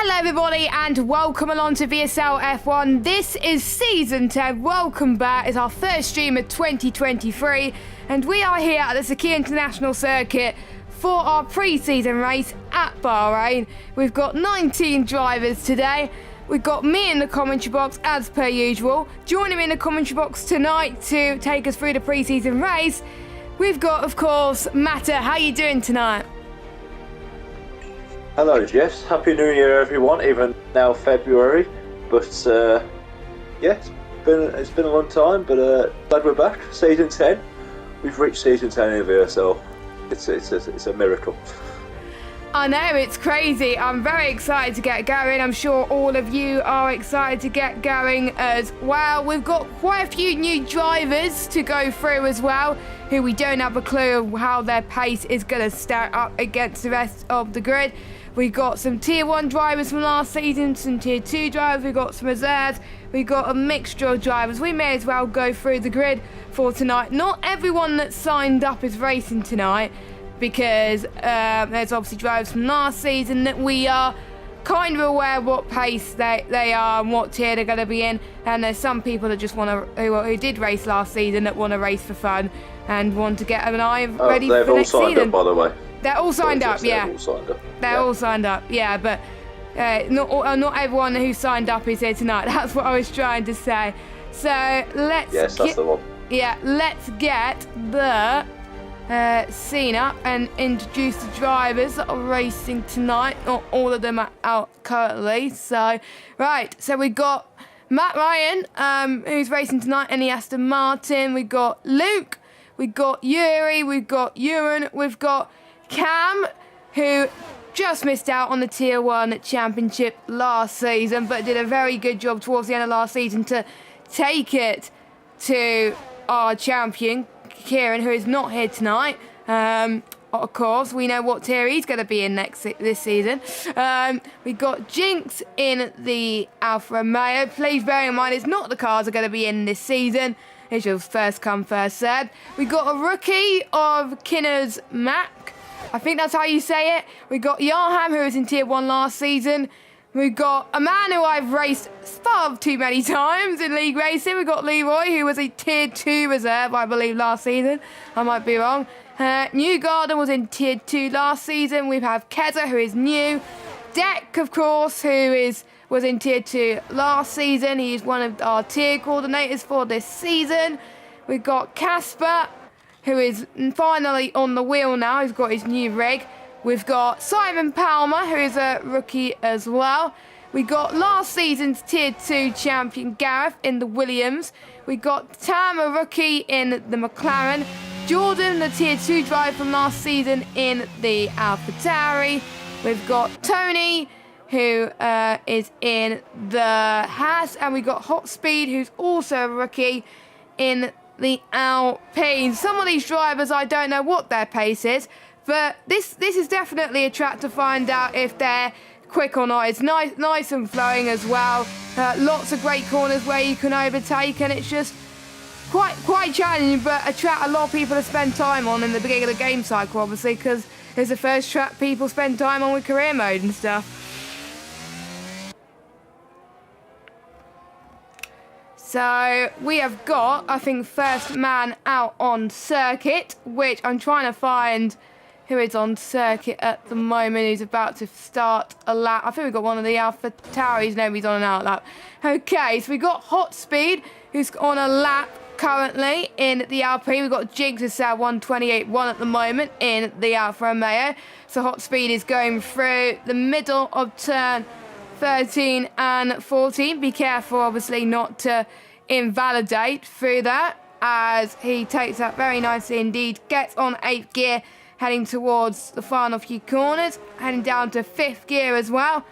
Hello everybody and welcome along to VSL F1. This is Season 10. Welcome back. It's our first stream of 2023 and we are here at the Sakhir International Circuit for our pre-season race at Bahrain. We've got 19 drivers today. We've got me in the commentary box as per usual. Joining me in the commentary box tonight to take us through the pre-season race, we've got, of course, Matta. How are you doing tonight? Hello Jess, Happy New Year everyone, even now February, but yeah, it's been a long time, but glad we're back, Season 10, we've reached Season 10 in VSL, it's a miracle. I know, it's crazy. I'm very excited to get going. I'm sure all of you are excited to get going as well. We've got quite a few new drivers to go through as well, who we don't have a clue of how their pace is going to stack up against the rest of the grid. We've got some Tier 1 drivers from last season, some Tier 2 drivers, we've got some reserves, we've got a mixture of drivers. We may as well go through the grid for tonight. Not everyone that signed up is racing tonight, because there's obviously drivers from last season that we are kind of aware what pace they are and what tier they're going to be in, and there's some people that just want to who did race last season that want to race for fun and want to get an eye ready for next season. They've all signed up, by the way. They're all signed up, yeah. They're all signed up, yeah, but not everyone who signed up is here tonight. That's what I was trying to say. So that's the one. Yeah, let's get the scene up and introduce the drivers that are racing tonight. Not all of them are out currently. So, right, so we've got Matt Ryan, who's racing tonight in the Aston Martin. We've got Luke, we've got Yuri, we've got Ewan, we've got Cam, who just missed out on the Tier 1 Championship last season, but did a very good job towards the end of last season to take it to our champion, Kieran, who is not here tonight. Of course, we know what tier he's going to be in this season. We've got Jinx in the Alfa Romeo. Please bear in mind, it's not the cars are going to be in this season. It's your first come, first served. We've got a rookie of Kinner's Mac. I think that's how you say it. We've got Yarham, who was in Tier 1 last season. We've got a man who I've raced far too many times in league racing. We've got Leroy, who was a Tier 2 reserve, I believe, last season. I might be wrong. Newgarden was in Tier 2 last season. We have Keza, who is new. Deck, of course, who was in Tier 2 last season. He's one of our tier coordinators for this season. We've got Casper, who is finally on the wheel now. He's got his new rig. We've got Simon Palmer, who is a rookie as well. We got last season's Tier 2 champion Gareth in the Williams. We got Tam, a rookie in the McLaren. Jordan, the Tier 2 driver from last season in the AlphaTauri. We've got Tony, who is in the Haas. And we got Hot Speed, who's also a rookie in the Alpine. Some of these drivers, I don't know what their pace is, but this is definitely a track to find out if they're quick or not. It's nice and flowing as well. Lots of great corners where you can overtake, and it's just quite challenging, but a track a lot of people have spent time on in the beginning of the game cycle, obviously, because it's the first track people spend time on with career mode and stuff. So we have got, I think, first man out on circuit, which I'm trying to find who is on circuit at the moment, who's about to start a lap. I think we've got one of the Alpha Tauris, nobody's on an out lap. Okay, so we've got Hot Speed, who's on a lap currently in the Alpine. We've got Jinx who's at 128.1 at the moment in the Alfa Romeo. So Hot Speed is going through the middle of turn 13 and 14. Be careful, obviously, not to invalidate through that, as he takes that very nicely indeed. Gets on 8th gear, heading towards the final few corners, heading down to 5th gear as well.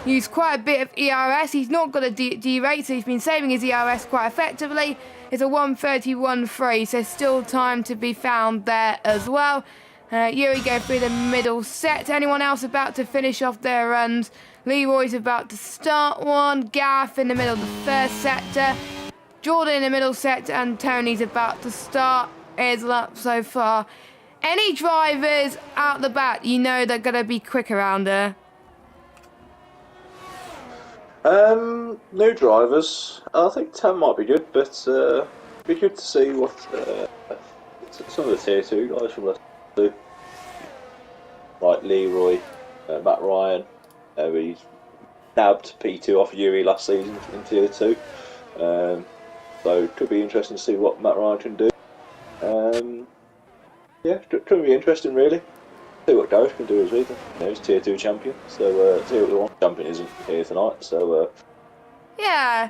Used quite a bit of ERS. He's not got a D-rate, so he's been saving his ERS quite effectively. It's a 131.3, so still time to be found there as well. Yuri go through the middle set. Anyone else about to finish off their runs? Leroy's about to start one. Gareth in the middle of the first sector. Jordan in the middle sector, and Tony's about to start his lap so far. Any drivers out the back, you know they're going to be quick around there? New drivers. I think 10 might be good, but be good to see what some of the tier 2 guys from Leicester do. Like Leroy, Matt Ryan. He's nabbed P2 off Yuri last season in tier 2. So it could be interesting to see what Matt Ryan can do. Yeah, it could be interesting really. See what Gareth can do as well. You know, he's tier 2 champion, so see what the 1 champion isn't here tonight. So yeah,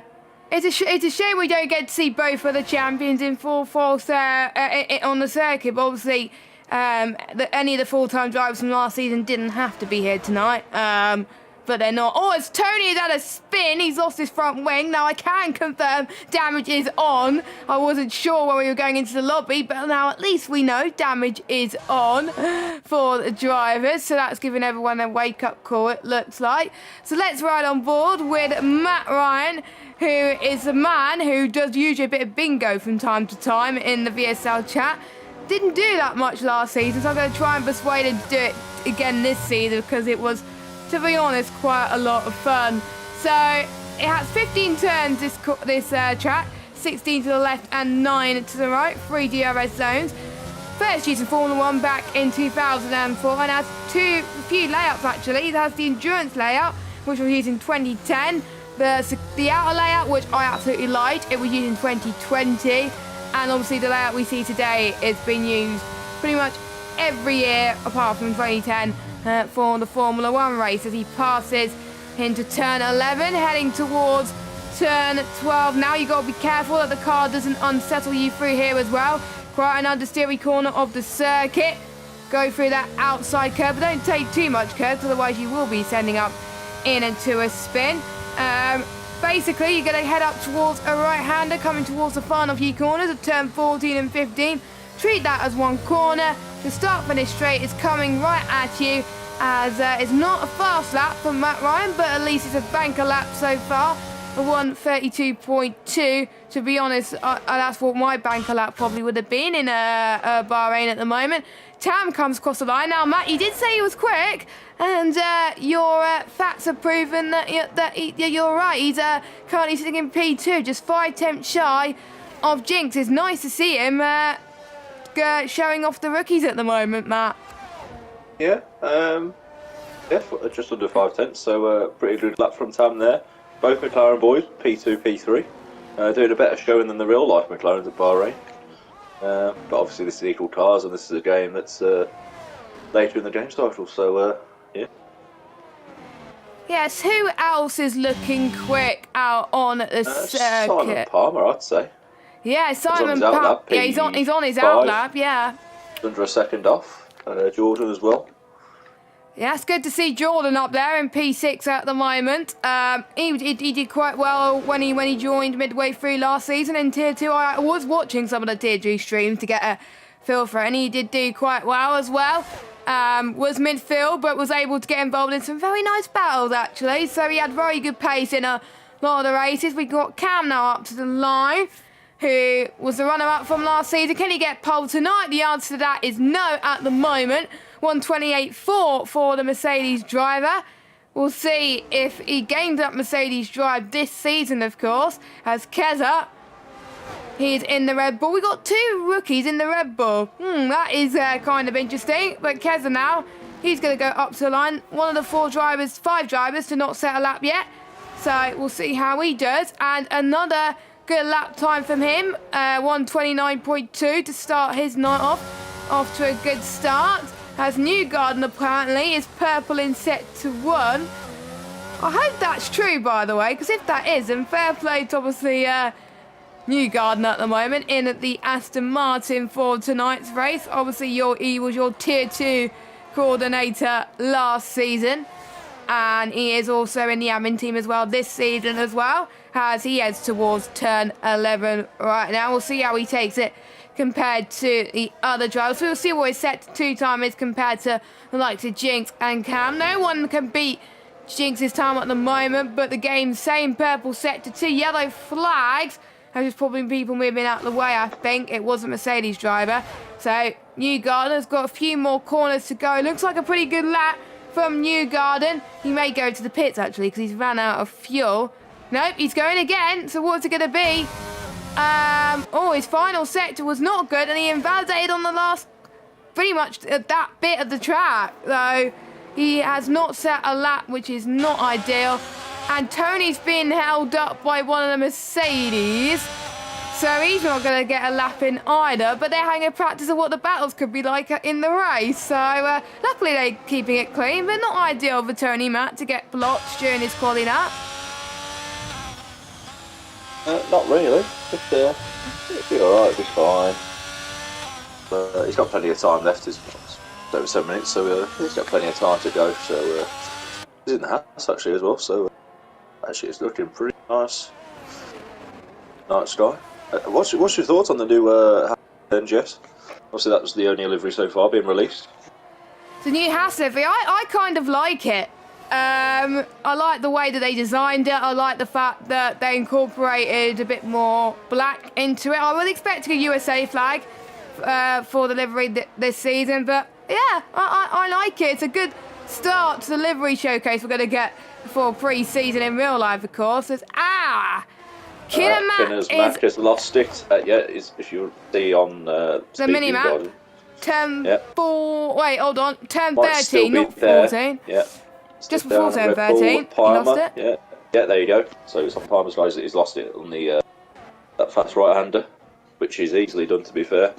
it's a shame we don't get to see both of the champions in full force on the circuit. But obviously, any of the full-time drivers from last season didn't have to be here tonight. But they're not. Oh, it's Tony has had a spin. He's lost his front wing. Now I can confirm damage is on. I wasn't sure when we were going into the lobby, but now at least we know damage is on for the drivers. So that's giving everyone a wake-up call, it looks like. So let's ride on board with Matt Ryan, who is a man who does usually a bit of bingo from time to time in the VSL chat. Didn't do that much last season, so I'm going to try and persuade him to do it again this season because it was, to be honest, quite a lot of fun. So it has 15 turns, this track, 16 to the left and 9 to the right, 3 DRS zones. First used in Formula 1 back in 2004 and has a few layouts actually. It has the endurance layout, which was used in 2010. The outer layout, which I absolutely liked, it was used in 2020. And obviously the layout we see today is being used pretty much every year apart from 2010 for the Formula 1 race as he passes into turn 11, heading towards turn 12. Now you've got to be careful that the car doesn't unsettle you through here as well. Quite an understeery corner of the circuit. Go through that outside curve, but don't take too much curve, otherwise you will be sending up in into a spin. Basically, you're going to head up towards a right-hander coming towards the final few corners of turn 14 and 15. Treat that as one corner. The start-finish straight is coming right at you, as it's not a fast lap from Matt Ryan, but at least it's a banker lap so far, a 1:32.2. To be honest, that's what my banker lap probably would have been in Bahrain at the moment. Tam comes across the line. Now, Matt, you did say he was quick, and your facts have proven that you're right. He's currently sitting in P2, just 5 tenths shy of Jinx. It's nice to see him showing off the rookies at the moment, Matt. yeah, just under 5 tenths. So pretty good lap from Tam there. Both McLaren boys, P2, P3, doing a better showing than the real life McLarens at Bahrain. But obviously this is equal cars and this is a game that's later in the game cycle, so yeah. Yes, who else is looking quick out on the circuit? Simon Palmer, I'd say. Yeah, Simon Palmer. Palmer. Yeah, he's on his out lap, yeah. Under a second off. Jordan as well. Yeah, it's good to see Jordan up there in P6 at the moment. He did quite well when he joined midway through last season in Tier 2. I was watching some of the Tier 2 streams to get a feel for it, and he did do quite well as well. Was midfield, but was able to get involved in some very nice battles, actually. So he had very good pace in a lot of the races. We've got Cam now up to the line, who was the runner-up from last season. Can he get pole tonight? The answer to that is no at the moment. 1:28.4 for the Mercedes driver. We'll see if he gains that Mercedes drive this season, of course, as Keza, he's in the Red Bull. We got 2 rookies in the Red Bull. That is kind of interesting. But Keza now, he's going to go up to the line. One of the 5 drivers to not set a lap yet. So we'll see how he does. And another good lap time from him. 1:29.2 to start his night off. Off to a good start. As Newgarden apparently is purple in set to 1. I hope that's true, by the way, because if that is, then fair play to obviously Newgarden at the moment in at the Aston Martin for tonight's race. Obviously, he was your Tier 2 coordinator last season, and he is also in the admin team as well this season as well, as he heads towards turn 11 right now. We'll see how he takes it compared to the other drivers. We'll see what his set to 2 time is compared to the likes of Jinx and Cam. No one can beat Jinx's time at the moment, but the game's same purple set to 2 yellow flags. There's probably people moving out of the way, I think. It was a Mercedes driver. So Newgarden's got a few more corners to go. Looks like a pretty good lap from Newgarden. He may go to the pits, actually, because he's ran out of fuel. Nope, he's going again. So what's it going to be? His final sector was not good, and he invalidated on the last, pretty much that bit of the track. So he has not set a lap, which is not ideal. And Tony's been held up by one of the Mercedes. So he's not going to get a lap in either, but they're having a practice of what the battles could be like in the race. So luckily they're keeping it clean, but not ideal for Tony Matt to get blocked during his quali lap. Not really, but it'll be alright, it'll be fine. But he's got plenty of time left, it's over 7 minutes, so he's got plenty of time to go. So he's in the house actually as well, so actually it's looking pretty nice. Nice guy. What's your thoughts on the new then, Jess? Obviously that was the only livery so far being released. The new Haas livery, I kind of like it. I like the way that they designed it. I like the fact that they incorporated a bit more black into it. I was expecting a USA flag for the livery this season, but yeah, I like it. It's a good start to the livery showcase we're going to get for pre-season in real life, of course. Kinner's Mac has lost it. If you see on the mini map, turn 4. Wait, hold on. Turn 13, not 14. Yeah, just before turn 13. He lost it. Yeah, there you go. So it's on Palmer's guys that he's lost it on the that fast right-hander, which he's easily done. To be fair,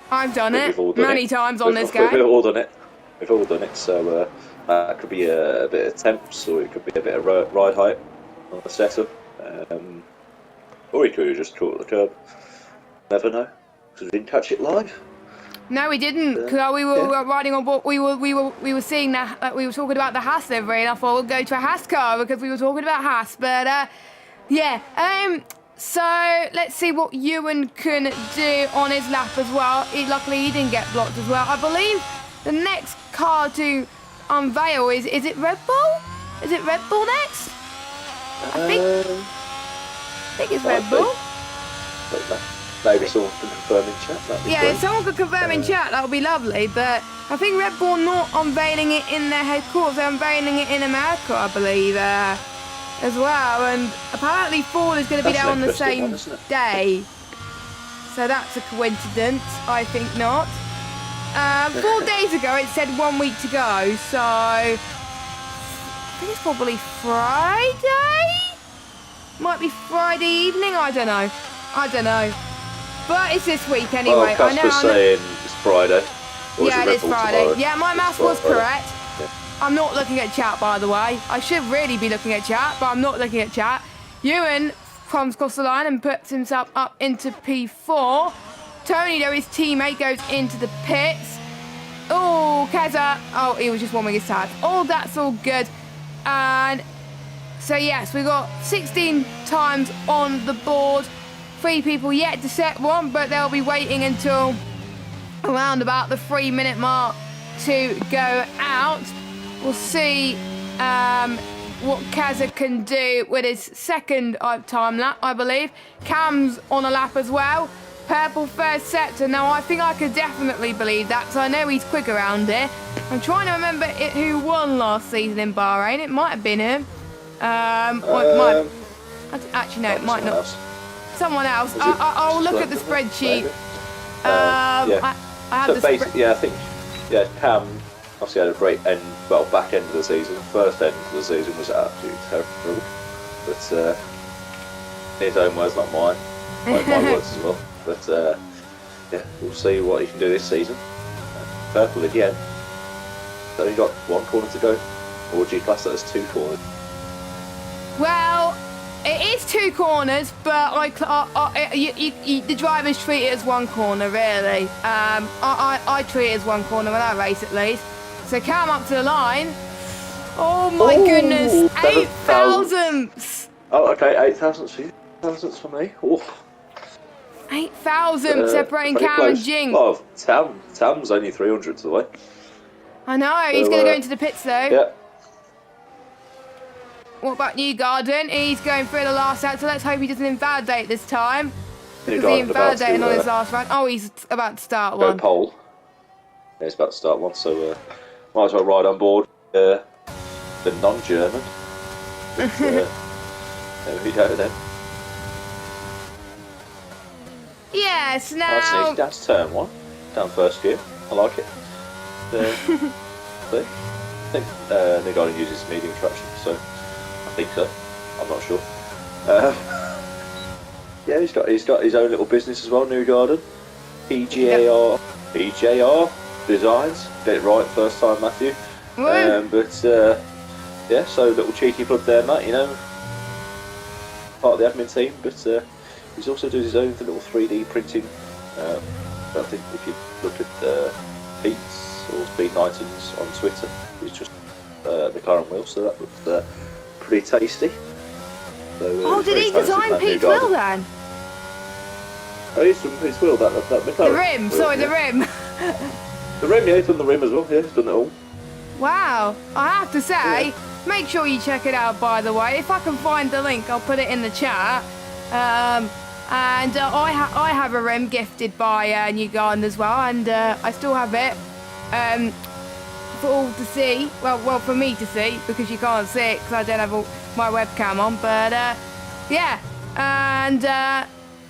I've done it many times on this game. We've all done it. We've all done it. So that could be a bit of temps, or it could be a bit of ride height on the setup. Or he could have just caught the curb. Never know, because we didn't catch it live. No, we didn't. Because we were riding on board. We were seeing that. We were talking about the Haas livery, and I thought we'll go to a Haas car because we were talking about Haas. But yeah. So let's see what Ewan can do on his lap as well. Luckily, he didn't get blocked as well. I believe the next car to unveil is it Red Bull? Is it Red Bull next? I think it's Red Bull. Maybe someone can confirm in chat. If someone could confirm in chat, that would be lovely. But I think Red Bull not unveiling it in their headquarters, they're unveiling it in America, I believe, as well. And apparently Ford is going to be there on the same day. So that's a coincidence. I think not. 4 days ago it said 1 week to go, so I think it's probably Friday? Might be Friday evening, I don't know. But it's this week anyway. Well, Casper's saying it's Friday. Yeah, it is Friday. Tomorrow? Yeah, my math was correct. Yeah. I'm not looking at chat, by the way. I should really be looking at chat, but I'm not looking at chat. Ewan comes across the line and puts himself up into P4. Tony, though, his teammate, goes into the pits. Oh, Keza. Oh, he was just warming his tires. Oh, that's all good. And so, yes, we've got 16 times on the board. 3 people yet to set one, but they'll be waiting until around about the 3-minute mark to go out. We'll see what Keza can do with his second time lap, I believe. Cam's on a lap as well. Purple first sector. Now, I think I could definitely believe that, because I know he's quick around here. I'm trying to remember who won last season in Bahrain. It might have been him. Or it might... Actually, no, it might not. Someone else. I'll look at the spreadsheet. Yeah. I have I think Cam obviously had a great back end of the season. First end of the season was absolutely terrible. But his own words, not mine. My words as well. But yeah, we'll see what he can do this season. Purple again. So you've got 1 corner to go. Or would you class that as 2 corners? Well, it is 2 corners, but the drivers treat it as 1 corner, really. I treat it as 1 corner when I race, at least. So Cam up to the line. Oh my goodness, 8 thousandths. Oh, okay, 8 thousandths for you. Thousandths for me. Oh. 8 thousandths separating Cam close. and Jing. Oh, Tam's only 300ths away. I know, he's going to go into the pits though. Yeah. What about Newgarden? He's going through the last out, so let's hope he doesn't invalidate this time. Because he invalidated on his last run. Oh, he's about to start one. Pole. Yeah, he's about to start one, so might as well ride on board. the non-German. But, there we go then. Yes, Nice and now... easy. Down to turn 1. Down first gear. I like it. See? I think the guy uses medium traction, so I think so. I'm not sure. Yeah, he's got his own little business as well, New Garden. PJR Designs. Get it right first time, Matthew. Yeah, so little cheeky plug there, Matt. You know, part of the admin team, but he's also doing his own little 3D printing. I think if you look at Pete's or Speed Nightons on Twitter, he's just McLaren wheel, so that looks pretty tasty. So, did he design Pete's wheel then? Oh, he's done Pete's wheel, that McLaren. The rim, wheel, sorry, yeah. the rim. The rim, yeah, he's done the rim as well, yeah, he's done it all. Wow, I have to say, make sure you check it out, by the way. If I can find the link, I'll put it in the chat. I have a rim gifted by New Garden as well, and I still have it for all to see. Well, for me to see, because you can't see it because I don't have my webcam on. But yeah, and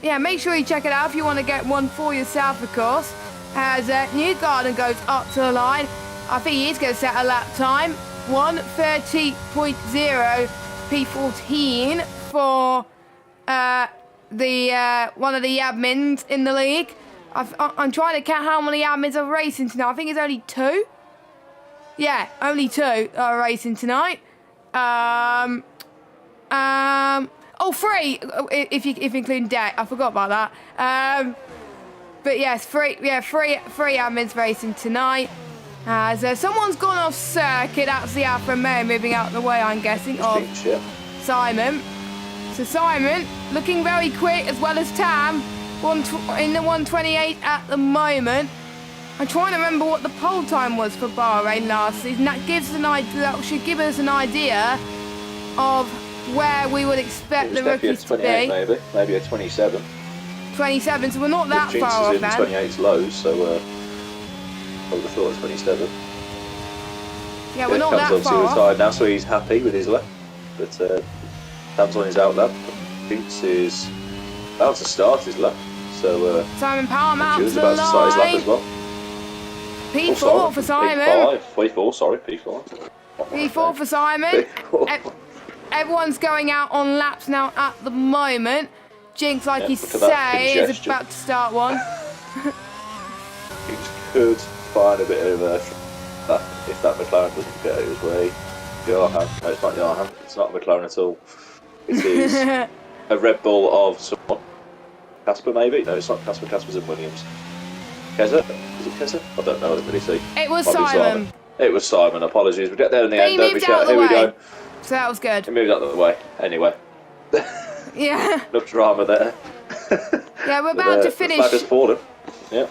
yeah, make sure you check it out if you want to get one for yourself, of course. As New Garden goes up to the line, I think he is going to set a lap time 1:30.0 P14 for the one of the admins in the league. I'm trying to count how many admins are racing tonight. I think it's only 2. Yeah, only 2 are racing tonight. 3 if including Deck. I forgot about that. But yes, 3 admins racing tonight. As someone's gone off circuit, that's the Alfa Romeo moving out of the way, I'm guessing, of Simon. So Simon, looking very quick, as well as Tam, in the 1:28 at the moment. I'm trying to remember what the pole time was for Bahrain last season. That should give us an idea of where we would expect the rookies to be. Maybe a 27. 27, so we're not that far off then. 28's low, so I would have thought it was 27. Yeah, we're not that far off. Comes on to the side now, so he's happy with his lap. But Tam's on his out lap. Thinks is about to start his lap. So Simon Palmer out to the about to start his lap as well. P4 for Simon. P4, sorry, P4. P4 for Simon. Everyone's going out on laps now at the moment. Jinx, like you say, is about to start one. He could find a bit of if that McLaren doesn't get his way. Johan. No, it's not Johan. It's not a McLaren at all. It is a Red Bull of someone. Casper, maybe? No, it's not Casper. Casper's in Williams. Keza? Is it Keza? I don't know. I didn't really see. It was Simon. It was Simon. Apologies. We get there in the end. Don't we? Here we go. So that was good. He moved out of the way. Anyway. Yeah. Enough drama there. Yeah, we're about to finish. Yeah.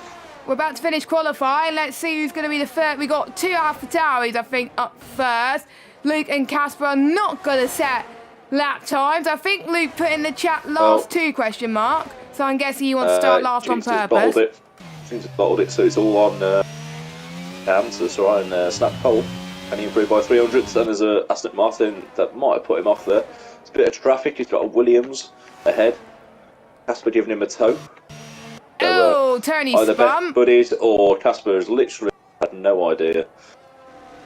We're about to finish qualifying. Let's see who's going to be the first. We got 2 AlphaTauris, I think, up first. Luke and Casper are not going to set lap times. I think Luke put in the chat last 2 question mark. So I'm guessing you want to start last on purpose. Seems to have bottled it, so it's all on Cam to try and snap pole. And he improved by 300. Then there's a Aston Martin that might have put him off there. It's a bit of traffic. He's got a Williams ahead. Casper giving him a tow. So, Tony's either spun. buddies or Casper has literally had no idea.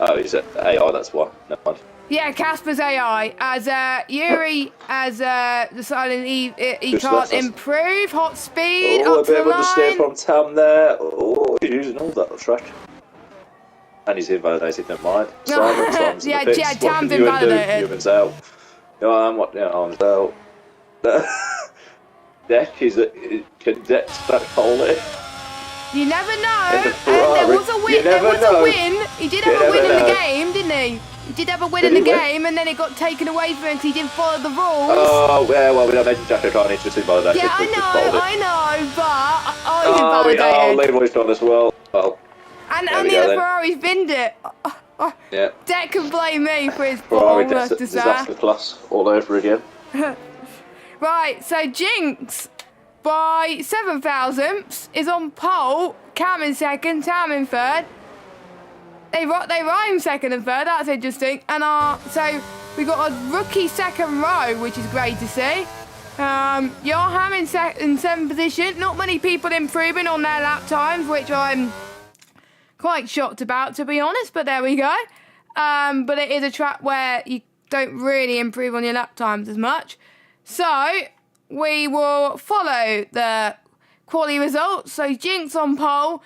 Oh, he's at AI, that's why. Never mind. Yeah, Casper's AI. As Yuri has decided he can't improve. Hot speed, up to the line. A bit of understeer from Tam there. Oh, he's using all that track. And he's invalidated, never mind. Simon's yeah, in the pits. yeah, Tam's invalidated. Newman's out. Arm's out. Deck can Deck that pole it? You never know. There was a win. There was a win. He did have a win in the game, didn't he? He did have a win in the game, and then it got taken away from him because he didn't follow the rules. Oh, yeah, well, we don't mention Jack O'Carney just invalidated. Yeah, I know, but I was invalidated. Leroy's done as well. And the other Ferrari's binned it. Yeah. Deck can blame me for his Ferrari disaster class all over again. Right, so Jinx, by 7 thousandths, is on pole. Cam in second, Tam in third. They rhyme second and third. That's interesting. And so we got a rookie second row, which is great to see. Joachim in 7th position. Not many people improving on their lap times, which I'm quite shocked about, to be honest. But there we go. But it is a track where you don't really improve on your lap times as much. So we will follow the quality results. So Jinx on pole,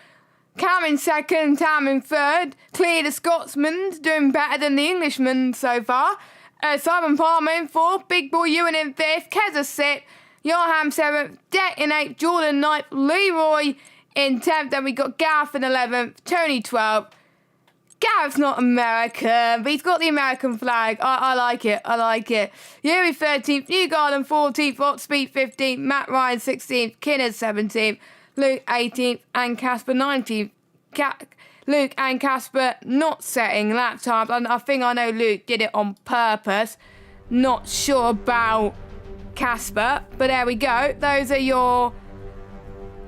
Cam in 2nd, Tam in 3rd. Clear the Scotsman, doing better than the Englishman so far. Simon Palmer in 4th, Big Boy Ewan in 5th, Keza 6th, Joachim 7th, Det in 8th, Jordan 9th, Leroy in 10th, then we got Gareth in 11th, Tony 12th. Gareth's not American, but he's got the American flag. I like it. I like it. Yuri 13th, Newgarden 14th, Rotspeed 15th, Matt Ryan 16th, Kinners 17th, Luke 18th, and Casper 19th. Luke and Casper not setting lap times. And I think I know Luke did it on purpose. Not sure about Casper, but there we go. Those are your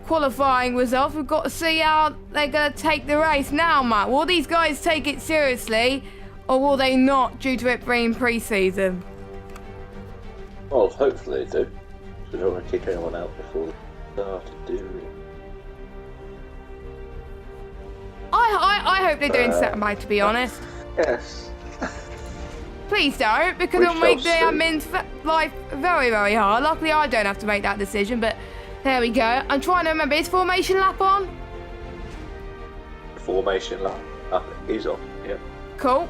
qualifying results. We've got to see how they're going to take the race now, Matt. Will these guys take it seriously, or will they not, due to it being pre-season? Well, hopefully they do. We don't want to kick anyone out before they start to do it. I hope they're doing Saturday, to be honest. Yes. Please don't, because it'll make the admin's life very, very hard. Luckily, I don't have to make that decision, but there we go. I'm trying to remember, is formation lap on? Formation lap is on, yeah. Cool.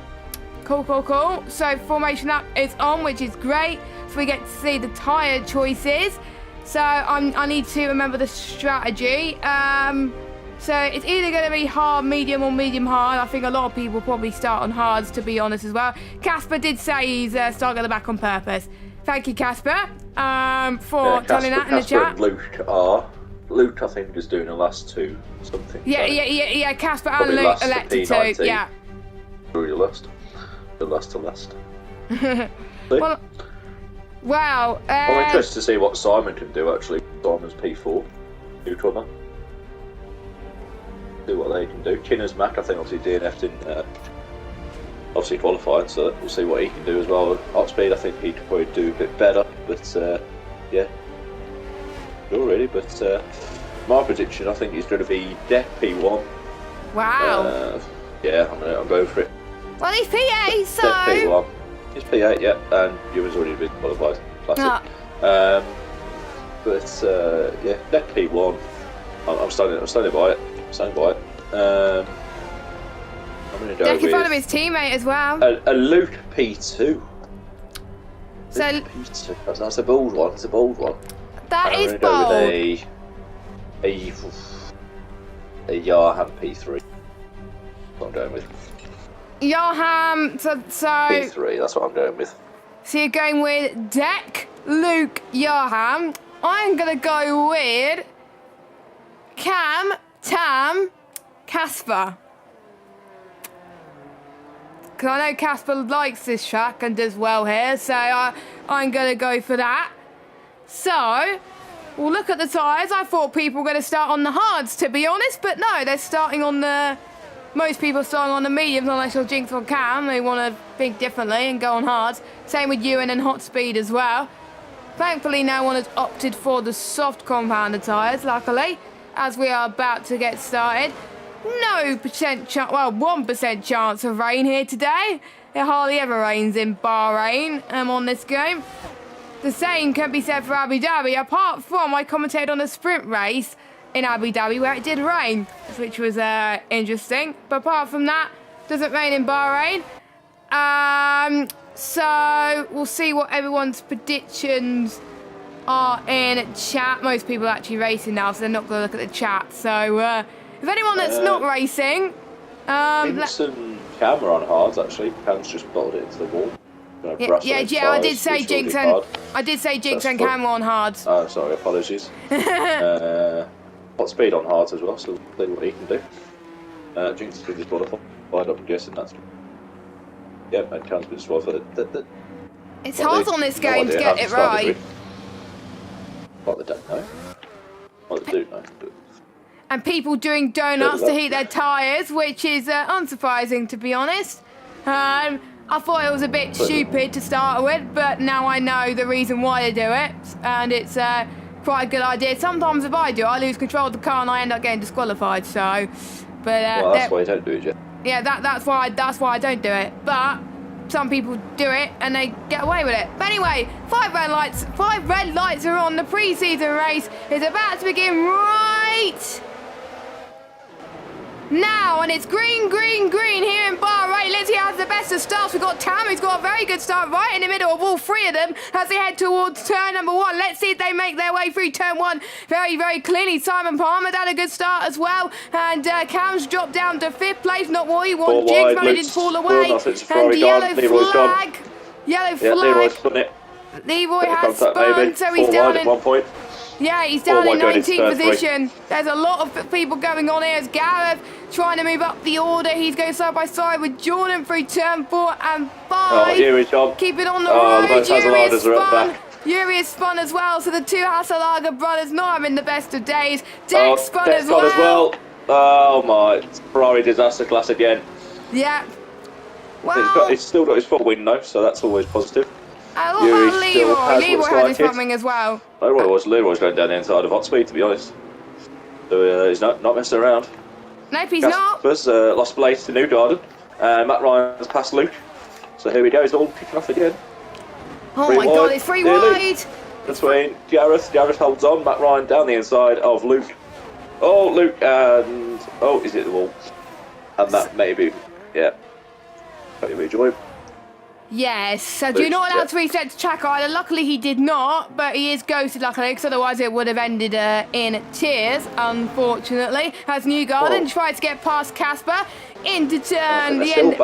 Cool. So formation lap is on, which is great. So we get to see the tyre choices. So I need to remember the strategy. So it's either going to be hard, medium, or medium hard. I think a lot of people probably start on hards, to be honest, as well. Casper did say he's starting at the back on purpose. Thank you, Casper, for telling that in the chat. And Luke are. Luke, I think, is doing the last two something. Yeah. Casper and Luke elected to. Yeah. Really the last to last. Well, I'm interested to see what Simon can do. Actually, Simon's P4, newcomer. See what they can do. Kinner's Mac, I think, obviously DNF'd in obviously qualified, so we'll see what he can do as well. Hot speed, I think he could probably do a bit better, but yeah, not really. But my prediction, I think, is going to be Det P1. Wow. Yeah, I'm going for it. Well, he's P8, so. Det P1. He's P8, yeah, and Ewan's already been qualified. Classic. Oh. But yeah, Det P1. I'm standing by it. I'm going to go Jack in front of with his teammate as well. a Luke P2. So P2. That's a bold one. It's a bold one. That is bold. I'm going to go with a Joachim P3. That's what I'm going with. Joachim, so P3. That's what I'm going with. So you're going with Deck, Luke, Joachim. I'm gonna go with Cam, Tam, Casper. Because I know Casper likes this track and does well here, so I'm going to go for that. So, we'll look at the tyres. I thought people were going to start on the hards, to be honest, but no, they're starting on the... Most people are starting on the mediums, unless you're Jinx or Cam. They want to think differently and go on hards. Same with Ewan and Hot Speed as well. Thankfully, no one has opted for the soft compounded tyres, luckily, as we are about to get started. No percent chance, well, 1% chance of rain here today. It hardly ever rains in Bahrain on this game. The same can be said for Abu Dhabi, apart from I commentated on a sprint race in Abu Dhabi where it did rain, which was interesting. But apart from that, doesn't rain in Bahrain. So we'll see what everyone's predictions are in chat. Most people are actually racing now, so they're not going to look at the chat. So if anyone that's not racing... Jinx and Cam are on hards, actually. Cam's just bottled it into the wall. I did say Jinx and Cam were on hards. Oh, sorry, apologies. Hot Speed on hards as well, so we'll see what he can do. Jinx has been disqualified, I'm guessing that's... Yep, and Cam's been disqualified. It's hard on this game to get it right. What they don't know. What they do know. and people doing donuts to heat their tyres, which is unsurprising, to be honest. I thought it was a bit stupid to start with, but now I know the reason why they do it, and it's quite a good idea. Sometimes if I do, I lose control of the car and I end up getting disqualified. So, but well, that's why you don't do it, Jeff. Yeah, that's why I don't do it. But some people do it and they get away with it. But anyway, 5 red lights are on. The pre-season race is about to begin right now, and it's green here in Bahrain. Let's see who has the best of starts. We've got Tam, who's got a very good start right in the middle of all 3 of them as they head towards turn number 1. Let's see if they make their way through turn 1 very cleanly. Simon Palmer had a good start as well, and Cam's dropped down to 5th place. Not what he wanted. Jigs managed to fall away, and the yellow flag. Leroy's spun it. Leroy has spun, so he's down at 1 point. Yeah, he's down in 19th position. There's a lot of people going on here. As Gareth trying to move up the order. He's going side by side with Jordan through turn 4 and 5. Oh, Yuri's on. Keep it on the road. The Yuri is spun as well. So the 2 Hasselager brothers not having the best of days. Dex spun as well. Oh my, Ferrari disaster class again. Yeah. Well, it's still got his full win though, so that's always positive. I love that Leroy. Leroy had his coming as well. Leroy's going down the inside of hot speed, to be honest. So he's not messing around. Nope, he's not. Casper's lost place to New Garden. Matt Ryan's passed Luke. So here we go, it's all kicking off again. Oh my god, it's 3 wide. Between Gareth holds on, Matt Ryan down the inside of Luke. Oh, Luke, and... Oh, he's hit the wall. And that maybe, yeah. Maybe joy. Yes, so do not allow to reset the track either. Luckily he did not, but he is ghosted luckily, because otherwise it would have ended in tears, unfortunately. As Newgarden tries to get past Casper into turn the end.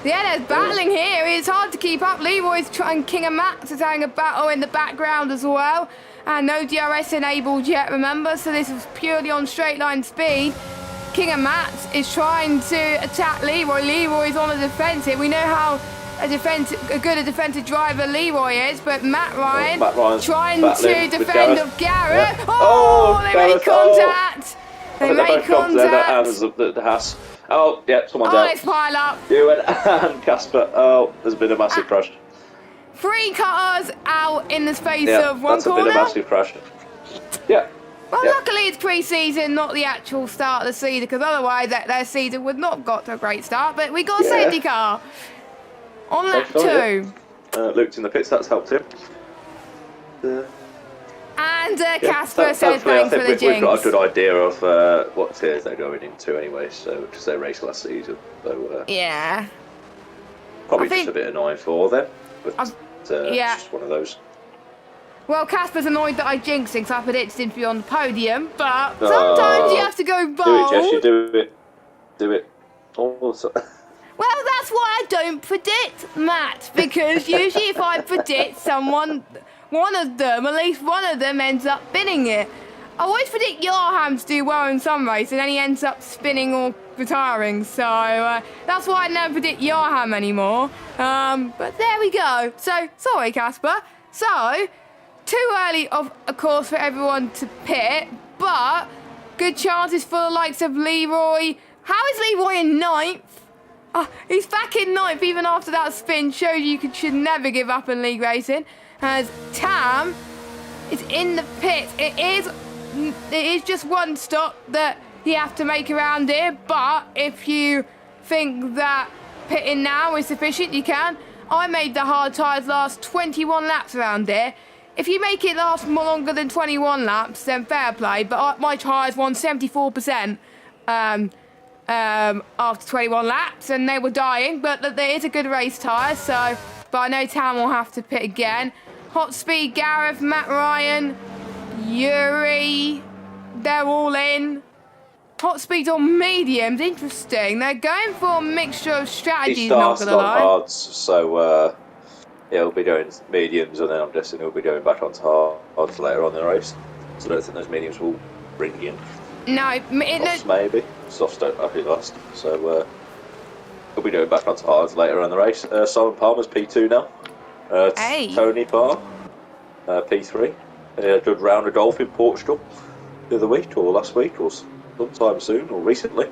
Yeah, there's battling here. It's hard to keep up. Leroy's trying. King of Max is having a battle in the background as well. And no DRS enabled yet, remember? So this is purely on straight line speed. King of Max is trying to attack Leroy. Leroy's on the defensive. We know how a defensive driver Leroy is, but Matt Ryan trying to defend of Garrett. Yeah. They make contact. They make contact. The Haas. Oh, yeah, someone's out. Let's pile up. You and Casper. Oh, there's been a massive crash. 3 cars out in the space of 1 corner. That's been a massive crash. Yeah. Well, luckily it's pre-season, not the actual start of the season, because otherwise their season would not have got to a great start. But we got a safety car on lap 2. Luke's in the pits, that's helped him. And Casper said thanks for the jinx. We've got a good idea of what tiers they're going into anyway, so because they raced last season. So, yeah. Probably just a bit annoying for them, but just one of those. Well, Casper's annoyed that I jinxed him, so I predicted him to be on the podium, but sometimes you have to go bold. Do it, Jess, you do it. Do it. Also. Well, that's why I don't predict, Matt, because usually if I predict someone, at least one of them ends up winning it. I always predict Johan to do well in some race, and then he ends up spinning or retiring, so that's why I never predict Johan anymore. But there we go. So, sorry, Casper. So, too early, of course, for everyone to pit, but good chances for the likes of Leroy. How is Leroy in 9th? He's back in 9th even after that spin. Shows you should never give up in league racing. As Tam is in the pit. It is just 1 stop that you have to make around here, but if you think that pitting now is sufficient, you can. I made the hard tyres last 21 laps around here. If you make it last more longer than 21 laps, then fair play, but my tyres won 74% after 21 laps, and they were dying, but there is a good race tyre, so, but I know Tam will have to pit again. Hot Speed, Gareth, Matt Ryan, Yuri, they're all in. Hot Speed's on mediums, interesting. They're going for a mixture of strategies, not gonna lie. Hards, so he'll be going mediums, and then I'm guessing he'll be going back onto hards later on in the race. So I don't think those mediums will bring in. No, maybe. Softs don't know who lost, so he'll be going back onto hards later on in the race. Simon Palmer's P2 now. Tony Parr, P3. He had a good round of golf in Portugal the other week, or last week, or sometime soon or recently.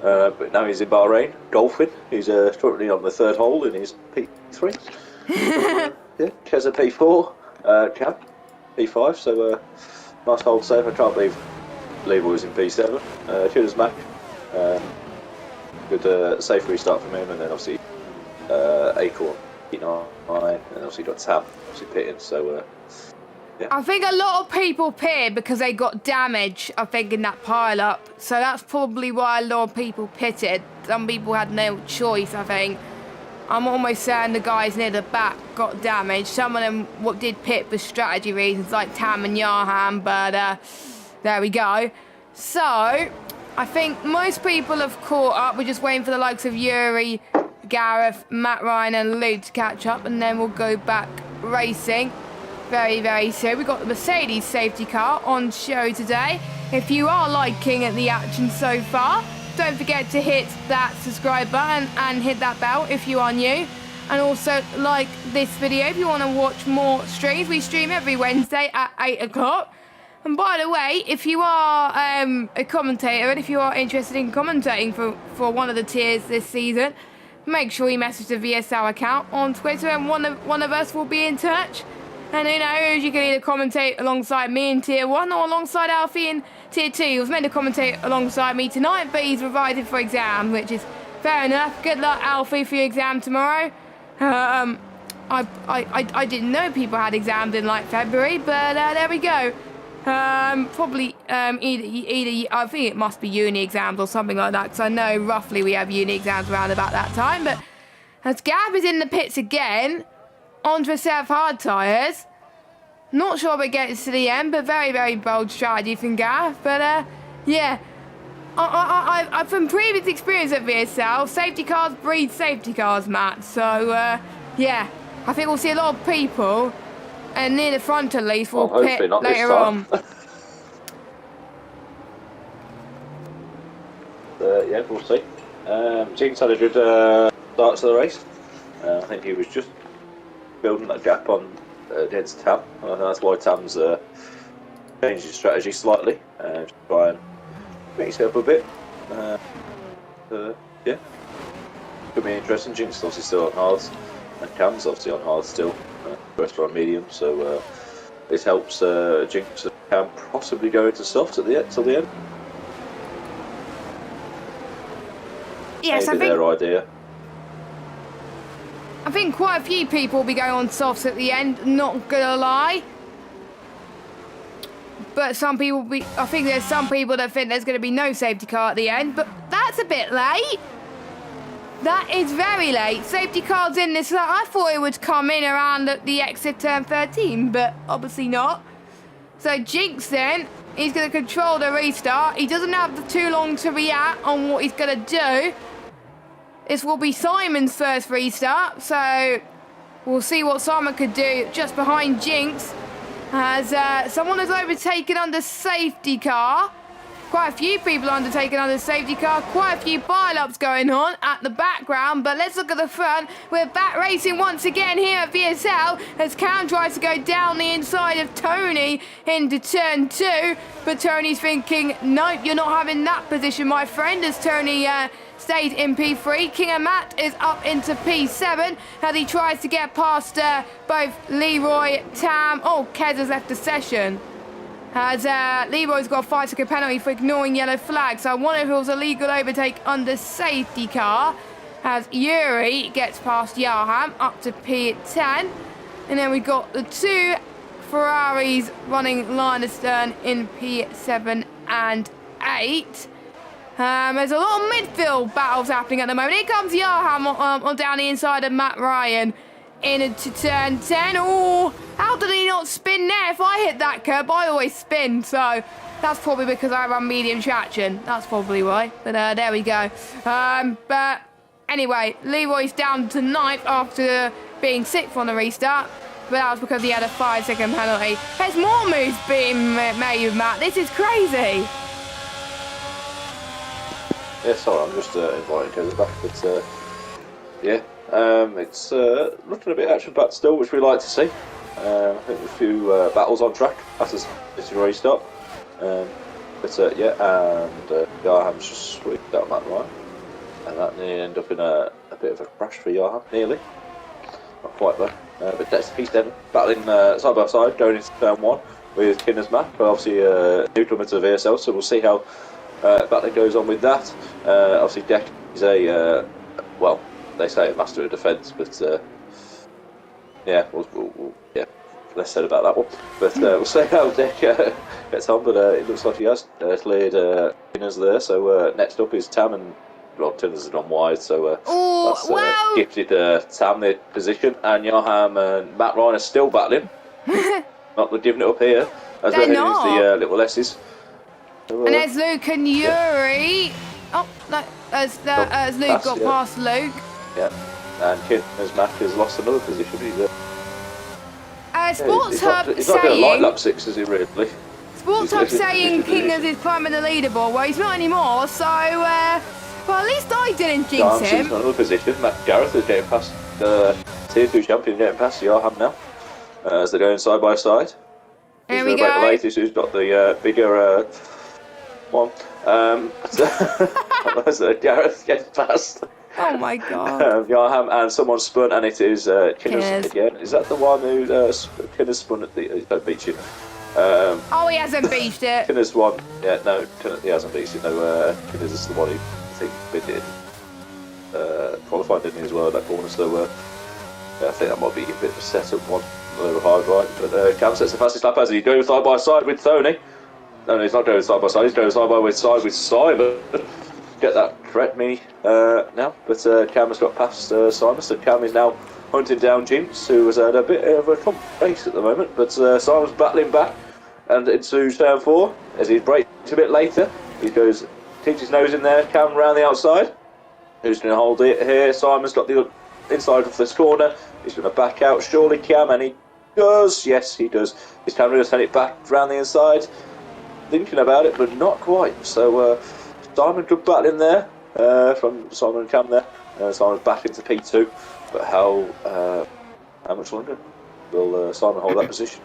But now he's in Bahrain, golfing. He's currently on the third hole in his P3. Yeah, Kez a P4, Cam P5. So nice hold safe. I can't believe Leroy was in P7. Cheers, Mac. Good safe restart from him, and then obviously Acorn P9, and obviously got Tam obviously pitting. So yeah. I think a lot of people pitted because they got damage, I think, in that pile-up. So that's probably why a lot of people pitted. Some people had no choice, I think. I'm almost saying the guys near the back got damaged. Some of them did pit for strategy reasons, like Tam and Yahan, but there we go. So, I think most people have caught up. We're just waiting for the likes of Yuri, Gareth, Matt Ryan and Luke to catch up, and then we'll go back racing very, very soon. We've got the Mercedes safety car on show today. If you are liking the action so far, don't forget to hit that subscribe button and hit that bell if you are new. And also like this video if you want to watch more streams. We stream every Wednesday at 8 o'clock. And by the way, if you are a commentator and if you are interested in commentating for one of the tiers this season, make sure you message the VSL account on Twitter and one of us will be in touch. And who knows, you can either commentate alongside me in Tier 1 or alongside Alfie in Tier 2. He was meant to commentate alongside me tonight, but he's revising for exam, which is fair enough. Good luck, Alfie, for your exam tomorrow. I didn't know people had exams in, like, February, but there we go. Probably either I think it must be uni exams or something like that, because I know roughly we have uni exams around about that time. But as Gab is in the pits again, onto a set of hard tyres. Not sure if it gets to the end, but very, very bold strategy from Gav. But yeah, I've from previous experience at VSL, safety cars breed safety cars, Matt. So yeah, I think we'll see a lot of people, and near the front at least, will pit later on. Yeah, we'll see. Jinx had a good start to the race. I think he was just building that gap on against Tam. I think that's why Tam's changed his strategy slightly to try and mix it up a bit. Yeah, could be interesting. Jinx is obviously still on hards, and Cam's obviously on hards still. Rest on medium, so this helps Jinx and Cam possibly go into soft at the end till the end. Yes, maybe their idea. I think quite a few people will be going on softs at the end, not gonna lie. But some people will be, I think there's some people that think there's gonna be no safety car at the end, but that's a bit late. That is very late. Safety car's in this, I thought it would come in around the exit turn 13, but obviously not. So Jinx then, he's gonna control the restart. He doesn't have too long to react on what he's gonna do. This will be Simon's first restart, so we'll see what Simon could do just behind Jinx. As someone has overtaken under safety car. Quite a few people undertaken under safety car. Quite a few pile-ups going on at the background. But let's look at the front. We're back racing once again here at VSL as Cam tries to go down the inside of Tony into turn 2. But Tony's thinking, nope, you're not having that position, my friend, as Tony stayed in P3. King and Matt is up into P7 as he tries to get past both Leroy, Tam. Oh, Kez has left the session. As Leroy's got a 5-second penalty for ignoring yellow flags. So I wonder if it was a legal overtake under safety car. As Yuri gets past Yaham up to P10. And then we got the two Ferraris running line astern in P7 and 8. There's a lot of midfield battles happening at the moment. Here comes Yaham on down the inside of Matt Ryan into turn 10. Oh, how did he not spin there? If I hit that curb, I always spin. So that's probably because I run medium traction. That's probably why. But there we go. But anyway, Leroy's down to 9th after being 6th on the restart. But that was because he had a 5-second penalty. There's more moves being made, Matt. This is crazy. Yeah, sorry, I'm just inviting Kez back, but yeah, it's looking a bit action-packed still, which we like to see. I think a few battles on track after this restart. But yeah, and Yarham's just swept out Matt Ryan, and that nearly ended up in a bit of a crash for Yarham, nearly. Not quite though. But that's P7 battling side by side going into turn 1 with Kinner's Mac, but obviously newcomer to the VSL, so we'll see how battling goes on with that. Obviously Deck is a, well, they say a master of defence, but yeah, yeah, less said about that one. But we'll see how Deck gets on, but it looks like he has cleared Kinner's there, so next up is Tam, and well, Tinners is on wide, so that's wow. gifted Tam the position, and Yarham and Matt Ryan are still battling. Not giving it up here, as they're heading into the little S's. So, and there's Luke and Yuri. Oh, no, as Luke got past Luke. Yeah, and Kinner's Mac has lost another position. He's, Sports Hub he's not going to like lap 6, is he really? Sports Hub saying Kinner's is climbing the leaderboard. Well, he's not anymore, so well, at least I didn't jinx him. Another position. Matt Gareth is getting past Tier 2 champion, getting past Yarham now, as they're going side by side. There we go. The latest, who's got the bigger one. Gareth getting past. Oh my god. Yarham, and someone spun, and it is Kinner's again. Is that the one who Kinner's spun at the beach you? Oh, he hasn't beached it. Kinner's one. Yeah, no, he hasn't beached it. No, Kinner's is the one who did qualified, didn't he, as well at that corner, so yeah, I think that might be a bit of a setup one, a little hard right, but Cam sets the fastest lap as he goes side by side with Tony. No, he's not going side by side, he's going side by side with Simon. Get that correct me now, but Cam has got past Simon, so Cam is now hunting down Jinx, who has had a bit of a comp race at the moment, but Simon's battling back and into turn 4 as he brakes a bit later. He goes, keeps his nose in there, Cam round the outside. Who's going to hold it here? Simon's got the inside of this corner. He's going to back out, surely Cam, and he does. Yes, he does. Is Cam going to send it back round the inside? Thinking about it, but not quite. So Simon, good battle in there from Simon and Cam there. Simon's back into P2, but how much longer will Simon hold that position?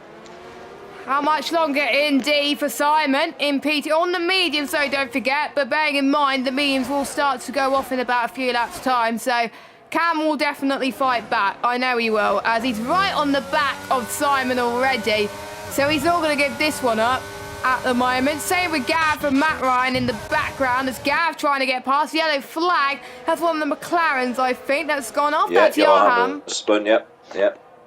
How much longer indeed for Simon in PT on the mediums, so don't forget, but bearing in mind the mediums will start to go off in about a few laps time, so Cam will definitely fight back. I know he will, as he's right on the back of Simon already, so he's not going to give this one up at the moment. Same with Gav and Matt Ryan in the background, as Gav trying to get past. Yellow flag, that's one of the McLarens, I think, that's gone off. Yeah, that's Yarham. Spun, yep.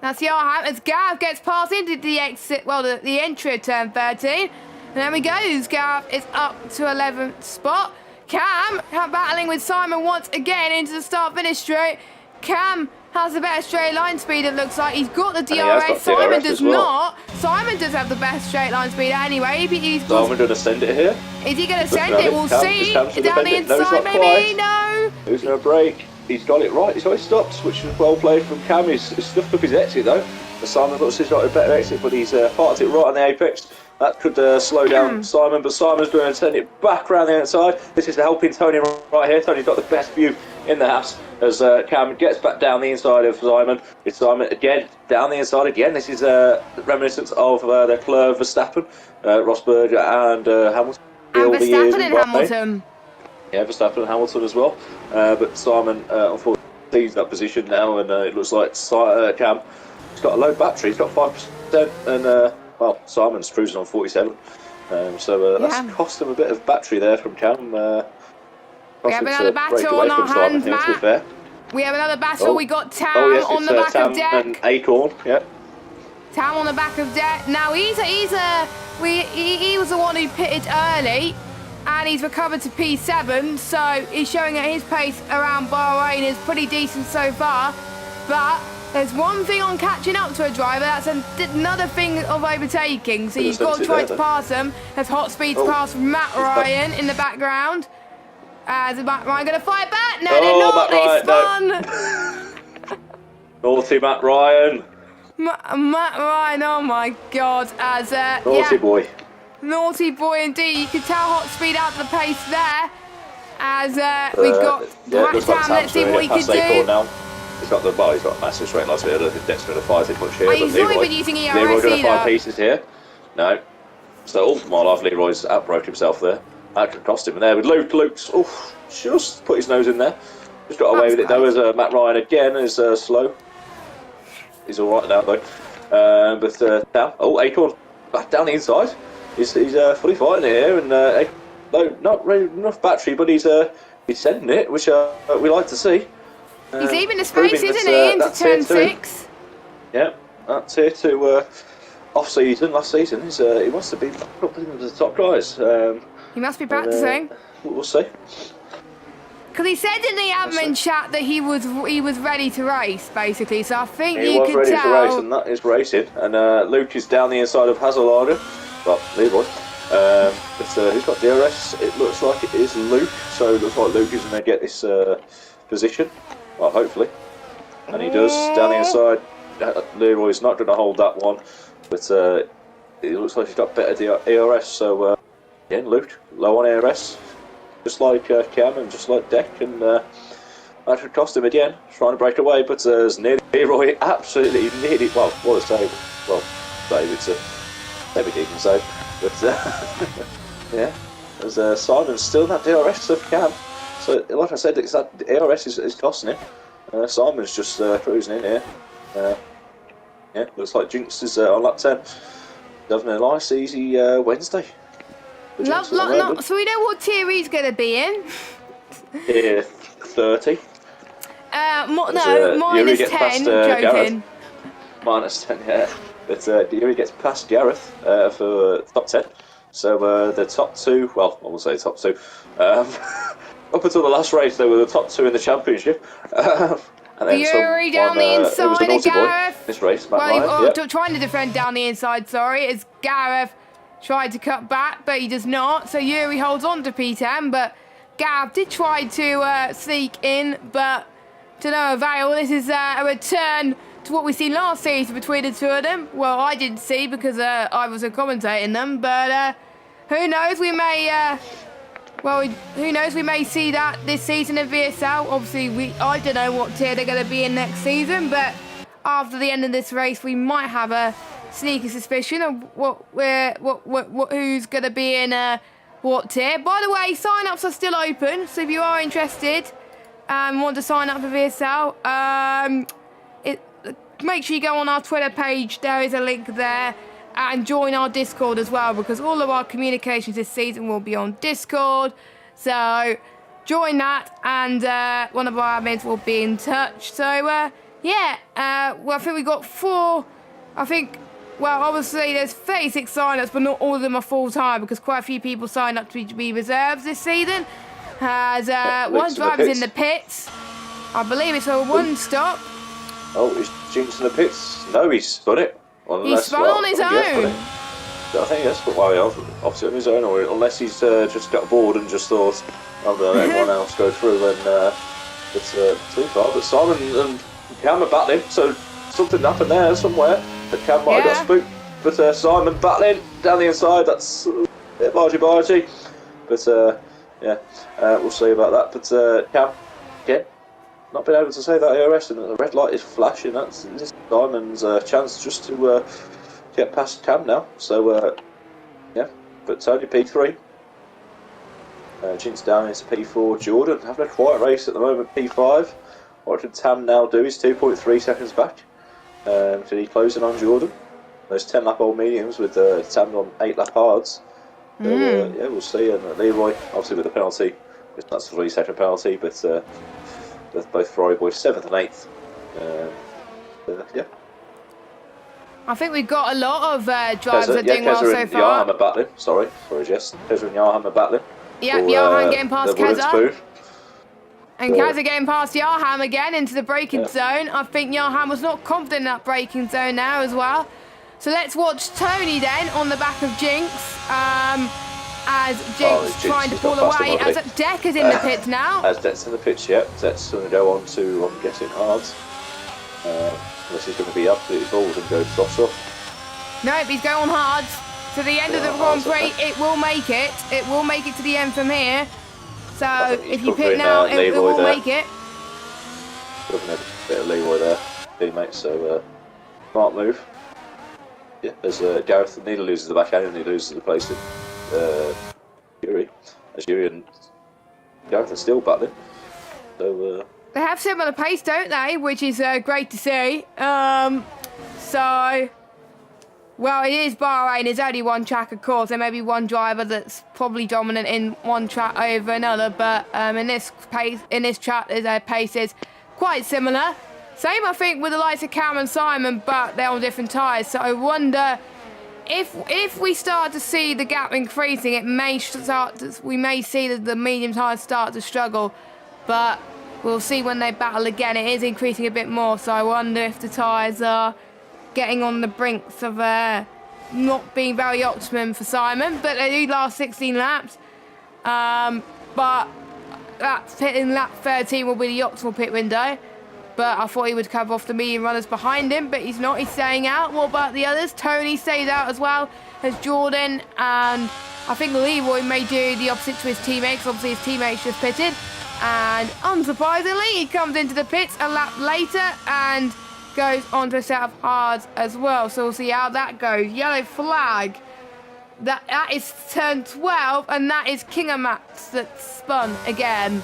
That's Yarham as Gav gets past into the exit, well, the entry of turn 13. And there he goes. Gav is up to 11th spot. Cam battling with Simon once again into the start-finish straight. Cam has the better straight line speed, it looks like. He's got the DRS. Simon does not. Simon does have the best straight line speed anyway. Simon going to send it here? Is he going to send it? We'll see. Down the inside, maybe? No. Who's going to break? He's got it right. He's got it stopped, which is well played from Cam. He's stuffed up his exit though. Simon looks like he's got a better exit, but he's parked it right on the apex. That could slow down Simon, but Simon's going to send it back around the outside. This is helping Tony right here. Tony's got the best view in the house as Cam gets back down the inside of Simon. It's Simon again, down the inside again. This is reminiscent of the Leclerc, Verstappen, Rosberg and Hamilton. And Verstappen and Hamilton. Yeah, Verstappen and Hamilton as well. But Simon, unfortunately, sees that position now, and it looks like Cam has got a low battery. He's got 5%, and well, Simon's cruising on 47. So that's cost him a bit of battery there from Cam. We have another battle on our hands, Matt. We have another battle. We got Tam on the back of Deck. And Acorn, yeah. Tam on the back of Deck. Now he was the one who pitted early, and he's recovered to P7, so he's showing that his pace around Bahrain is pretty decent so far. But there's one thing on catching up to a driver, that's another thing of overtaking. So you've got to try to pass them. There's hot speeds past Matt Ryan in the background. Is Matt Ryan going to fight back? No, they're not. They spun. Naughty Matt Ryan. Matt Ryan, oh my God. Naughty boy. Naughty boy indeed. You can tell hot speed out the pace there. As we've got Tam. Let's see what he can do. Now. He's got a massive straight line, so I don't think Deck's going to fight it much here. He's not even using ERS Leroy going to either. find pieces here. No. So, oh my life, Leroy's outbroke himself there. That could cost him. And there with Luke. Luke's just put his nose in there. Just got away with it though, as Matt Ryan again is slow. He's alright now though. But now, Acorn back down the inside. He's fully fighting here, and though not really enough battery, but he's sending it, which we like to see. He's even the space, isn't he, into turn 6? Yeah, that's here to off season, last season. He wants to be up with the top guys. He must be practicing. We'll see. Because he said in the admin chat that he was ready to race, basically. So I think he you was could ready tell. to race, and that is racing. And Luke is down the inside of Hazellarger. Well, Leroy. But who's got DRS? It looks like it is Luke. So it looks like Luke is going to get this position. Well, hopefully. And he does down the inside. Leroy's not going to hold that one, but it looks like he's got better ERS. So again, Luke low on ERS, just like Cam and just like Deck, and that should cost him again. Trying to break away, but as Leroy absolutely needed. Well, what a save! Well, save, it's a semi-decent save, but yeah, as Simon's still that DRS of Cam. So, like I said, it's that DRS is costing him. Simon's just cruising in here. Yeah, looks like Jinx is on lap 10. Having a nice, easy Wednesday. So we know what tier he's going to be in. Tier 30. No, minus 10. Past, joking. Minus 10, yeah. But Yuri gets past Gareth for top 10. So the top two, well, I will say top two. Up until the last race, they were the top two in the championship. And then Yuri down the inside of Gareth. This race, Matt Ryan. Trying to defend down the inside, sorry, as Gareth tried to cut back, but he does not. So Yuri holds on to P10, but Gareth did try to sneak in, but to no avail. This is a return to what we seen last season between the two of them. Well, I didn't see because I was commentating them, but who knows? We may. Who knows? We may see that this season in VSL. Obviously, I don't know what tier they're going to be in next season, but after the end of this race, we might have a sneaky suspicion of who's going to be in what tier. By the way, sign-ups are still open, so if you are interested and want to sign up for VSL, make sure you go on our Twitter page. There is a link there. And join our Discord as well, because all of our communications this season will be on Discord. So join that, and one of our admins will be in touch. So yeah, well, I think we got 4. Obviously there's 36 sign-ups, but not all of them are full-time, because quite a few people signed up to be reserves this season. As one driver's in the pits. I believe it's a one-stop. Oh, is Jinx in the pits? No, he's spun it. He spun on his own. I think yes, but obviously on his own, or unless he's just got bored and just thought, I'm going to let everyone else go through, and it's too far. But Simon and Cam are battling, so something happened there somewhere. That Cam might have got spooked, but Simon battling down the inside. That's a bit bargy. But yeah, we'll see about that. But Cam, again, not been able to say that ARS, and the red light is flashing. That's Simon's chance just to get past Cam now. So yeah, but Tony P3, Jinx down into P4. Jordan having a quiet race at the moment. P5. What did Tam now do? He's 2.3 seconds back. Did he closing on Jordan? Those 10 lap old mediums with Tam on 8 lap hards. So, yeah, we'll see. And Leroy, obviously with the penalty, that's a 3-second penalty, but. Both Ferrari boys 7th and 8th. Yeah. I think we've got a lot of drivers that are doing well so far. Yarham are battling. Sorry, Jess. Keza and Yarham are battling. Yeah, Yarham getting past Keza. And Keza getting past Yarham again into the braking zone. I think Yarham was not confident in that braking zone now as well. So let's watch Tony then on the back of Jinx. As Jinx trying to pull away, as Deck is in the pits now. As Deck's in the pits, yeah. Deck's going to go on to, I'm guessing, hards. Unless he's going to be absolutely balls and go tops off. Nope, he's going hards. To the end of the Grand Prix, it will make it. It will make it to the end from here. So if you pit now, it will make it. Looking at a bit of leeway there, teammates, so smart move. yeah, as Gareth nearly loses the back end and he loses the place to Yuri. As Yuri and Gareth are still battling. So they have similar pace, don't they? Which is great to see. Well, it is Bahrain. There's only one track, of course. There may be one driver that's probably dominant in one track over another, but in this track, their pace is quite similar. Same, I think, with the likes of Cam and Simon, but they're on different tyres. So I wonder if we start to see the gap increasing, we may see that the medium tyres start to struggle, but we'll see when they battle again. It is increasing a bit more, so I wonder if the tyres are getting on the brinks of not being very optimum for Simon, but they do last 16 laps. But that pit in lap 13 will be the optimal pit window. But I thought he would cover off the medium runners behind him, but he's not. He's staying out. What about the others? Tony stays out as well as Jordan, and I think Leroy may do the opposite to his teammates. Obviously, his teammates just pitted, and unsurprisingly, he comes into the pits a lap later and goes onto a set of hards as well. So we'll see how that goes. Yellow flag. That is turn 12, and that is King of Max that spun again.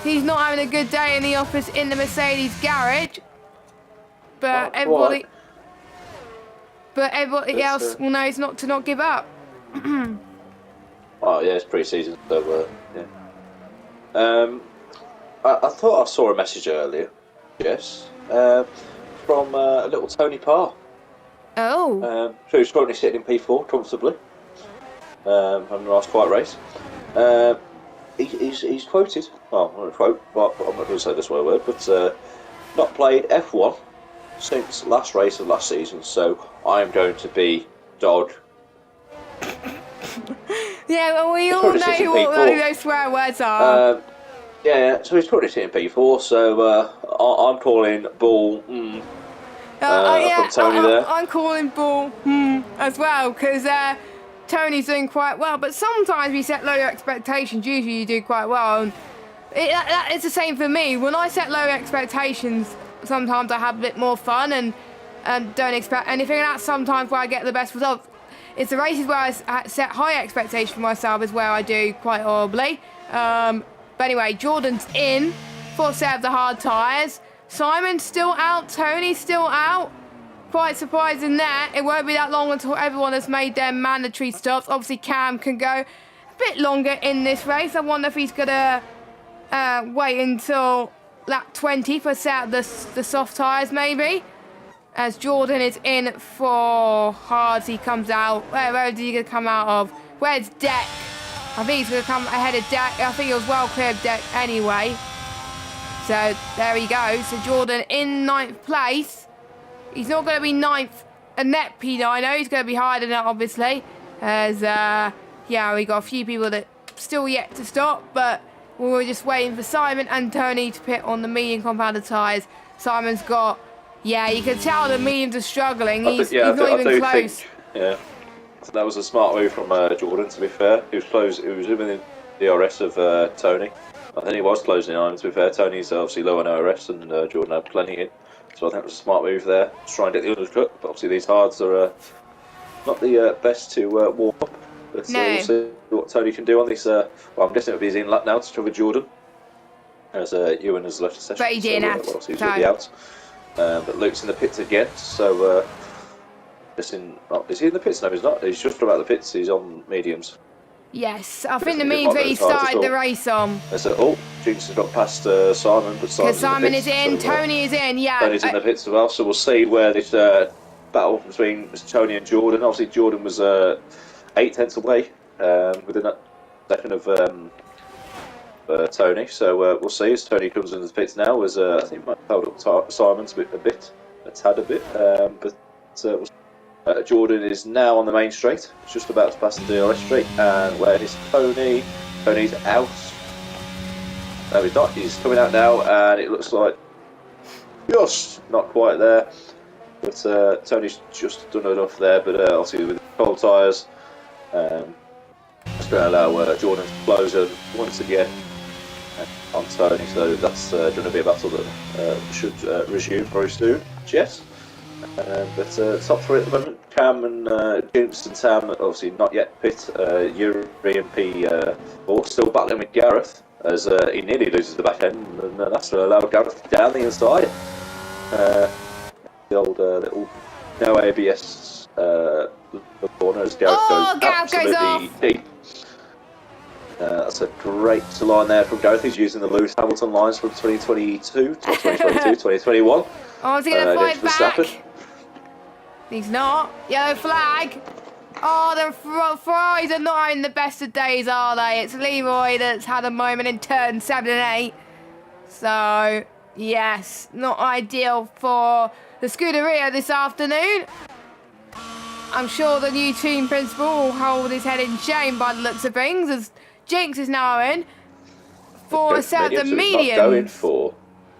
He's not having a good day in the office in the Mercedes garage, but everybody else will know it's not to not give up. Oh yeah, it's pre-season, so yeah. I thought I saw a message earlier, yes, from a little Tony Parr. Oh. Who's currently sitting in P4 comfortably, having a nice quiet race. He's quoted, well, I'm not going to quote, but I'm not going to say this word, but not played F1 since last race of last season, so I am going to be dog. Yeah, well, we all know what those swear words are. Yeah, so he's currently sitting P4, so I'm calling ball from Tony there. I'm calling ball as well, because Tony's doing quite well, but sometimes we set lower expectations. Usually you do quite well, and it's the same for me. When I set lower expectations, sometimes I have a bit more fun and don't expect anything, and that's sometimes where I get the best results. It's the races where I set high expectations for myself is where I do quite horribly. But anyway, Jordan's in, full set of the hard tyres. Simon's still out, Tony's still out. Quite surprising there. It won't be that long until everyone has made their mandatory stops. Obviously, Cam can go a bit longer in this race. I wonder if he's going to wait until lap 20 for set out the soft tyres, maybe. As Jordan is in for hards, he comes out. Where is he going to come out of? Where's Deck? I think he's going to come ahead of Deck. I think he was well clear of Deck anyway. So there he goes. So Jordan in 9th place. He's not going to be 9th a net P9. He's going to be higher than that, obviously. As, yeah, we got a few people that still yet to stop, but we were just waiting for Simon and Tony to pit on the medium compounded tyres. Simon's got, yeah, you can tell the mediums are struggling. He's not even close. Yeah, so that was a smart move from Jordan, to be fair. He was close. He was within the DRS of Tony. I think he was closing on, to be fair. Tony's obviously low on ORS, and Jordan had plenty in. So I think it was a smart move there to try and get the undercut. But obviously these hards are not the best to warm up. But we'll see what Tony can do on this. Well, I'm guessing it'll be his in lap now to cover Jordan. As Ewan has left the session. But he didn't have to. He's already out. But Luke's in the pits again. So is he in the pits? No, he's not. He's just about the pits. He's on mediums. Yes, I think the means that he started the race on. Jinx has got past Simon, but Simon is in, Tony is in, yeah. Tony's in the pits as well, so we'll see where this battle between Tony and Jordan. Obviously, Jordan was 8 tenths away within that second of Tony, so we'll see as Tony comes into the pits now. As I think he might have held up Simon's a tad a bit, but we'll see. Jordan is now on the main straight. He's just about to pass the DRS straight. And where is Tony? Tony's out. No, he's not. He's coming out now, and it looks like just not quite there. But Tony's just done enough there. But obviously with the cold tyres, it's going to allow Jordan to close in once again on Tony. So that's going to be a battle that should resume very soon. Yes. But top 3 at the moment, Cam and Jinx and Tam, obviously not yet pit. Yuri and P all still battling with Gareth as he nearly loses the back end, and that's going to allow Gareth down the inside. The old little no ABS corner as Gareth goes absolutely deep. That's a great line there from Gareth. He's using the Lewis Hamilton lines from 2022, 2021. Oh, is he going to fight back? He's not. Yellow flag. Oh, the Ferraris are not having the best of days, are they? It's Leroy that's had a moment in turn 7 and 8. So, yes, not ideal for the Scuderia this afternoon. I'm sure the new team principal will hold his head in shame by the looks of things, as Jinx is now in for a set of the mediums.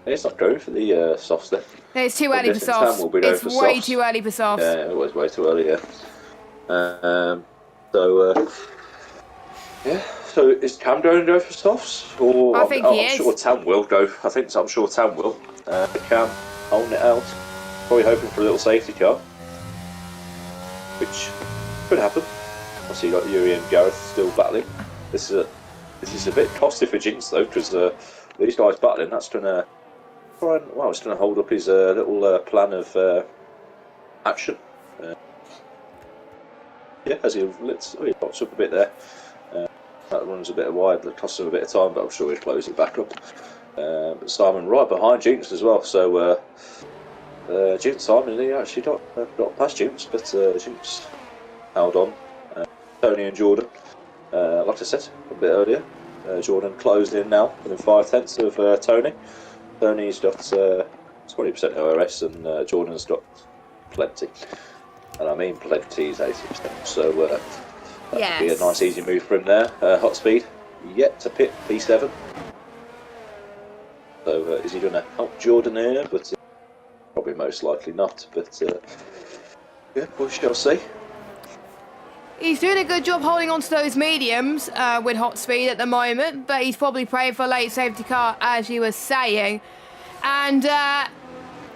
It's not going for the softs then. It's too early for softs. It's way too early for softs. Yeah, it was way too early, yeah. So is Tam going to go for softs? Or I think he is. I'm sure Tam will go. I'm sure Tam will. Cam holding it out. Probably hoping for a little safety car. Which could happen. Obviously you got Yuri and Gareth still battling. This is a bit costly for Jinx though, because these guys battling, that's going to it's going to hold up his little plan of action. As he pops up a bit there. That runs a bit wide, that costs him a bit of time, but I'm sure he'll close it back up. Simon right behind Jinx as well, so Jinx, Simon, he actually got past Jinx, but Jinx held on. Tony and Jordan, like I said a bit earlier, Jordan closed in now within 5/10 of Tony. Tony's got 20% ORS and Jordan's got plenty. And I mean plenty is 80%, so that would be a nice easy move for him there. Hot speed, yet to pit P7. So is he going to help Jordan here? But probably most likely not. But yeah, we shall see. He's doing a good job holding on to those mediums with hot speed at the moment, but he's probably praying for a late safety car, as you were saying. And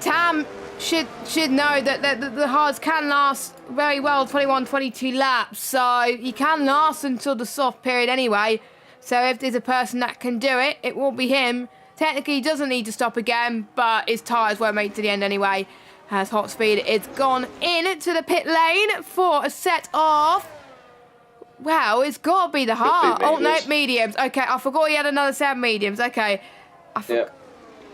Tam should know that the hards can last very well 21, 22 laps, so you can last until the soft period anyway. So if there's a person that can do it, it will be him. Technically, he doesn't need to stop again, but his tyres won't make it to the end anyway. As hot speed is gone into the pit lane for a set of... Well, it's got to be the hard. Oh, no, mediums. Okay, I forgot he had another set of mediums. Okay. Yeah.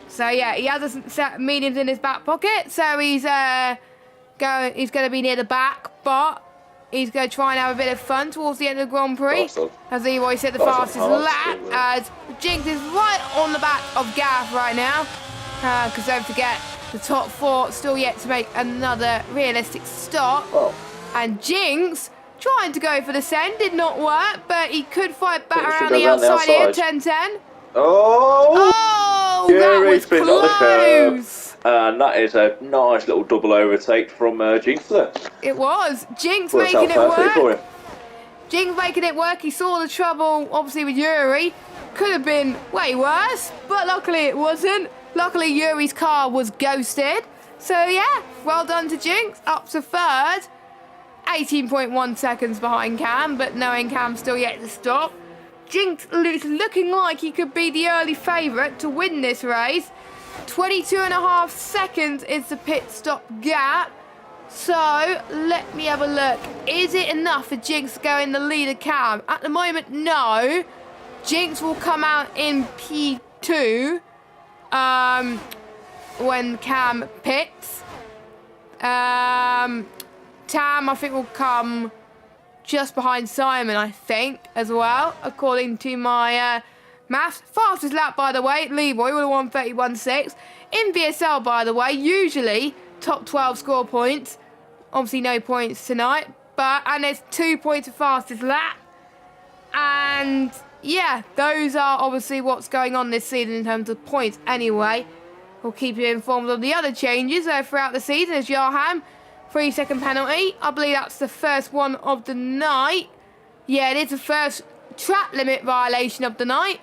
So, yeah, he has a set of mediums in his back pocket. So, he's going to be near the back, but he's going to try and have a bit of fun towards the end of the Grand Prix. As Leroy said, the fastest lap, as Jinx is right on the back of Gareth right now. Because don't forget, the top 4 still yet to make another realistic stop. Oh. And Jinx, trying to go for the send, did not work, but he could fight back around the outside here, 10-10. Oh, that was close. And that is a nice little double overtake from Jinx there. It was. Jinx making it work. Jinx making it work. He saw the trouble, obviously, with Yuri. Could have been way worse, but luckily it wasn't. Luckily, Yuri's car was ghosted. So, yeah, well done to Jinx. Up to third. 18.1 seconds behind Cam, but knowing Cam's still yet to stop. Jinx is looking like he could be the early favourite to win this race. 22.5 seconds is the pit stop gap. So, let me have a look. Is it enough for Jinx to go in the lead of Cam? At the moment, no. Jinx will come out in P2 when Cam pits. Tam, I think, will come just behind Simon, I think, as well, according to my maths. Fastest lap, by the way, Leroy would have won 31.6. In VSL, by the way, usually top 12 score points. Obviously, no points tonight, and there's 2 points for fastest lap. And yeah, those are obviously what's going on this season in terms of points. Anyway, we'll keep you informed of the other changes throughout the season. As Johan, 3-second penalty. I believe that's the first one of the night. Yeah, it is the first track limit violation of the night,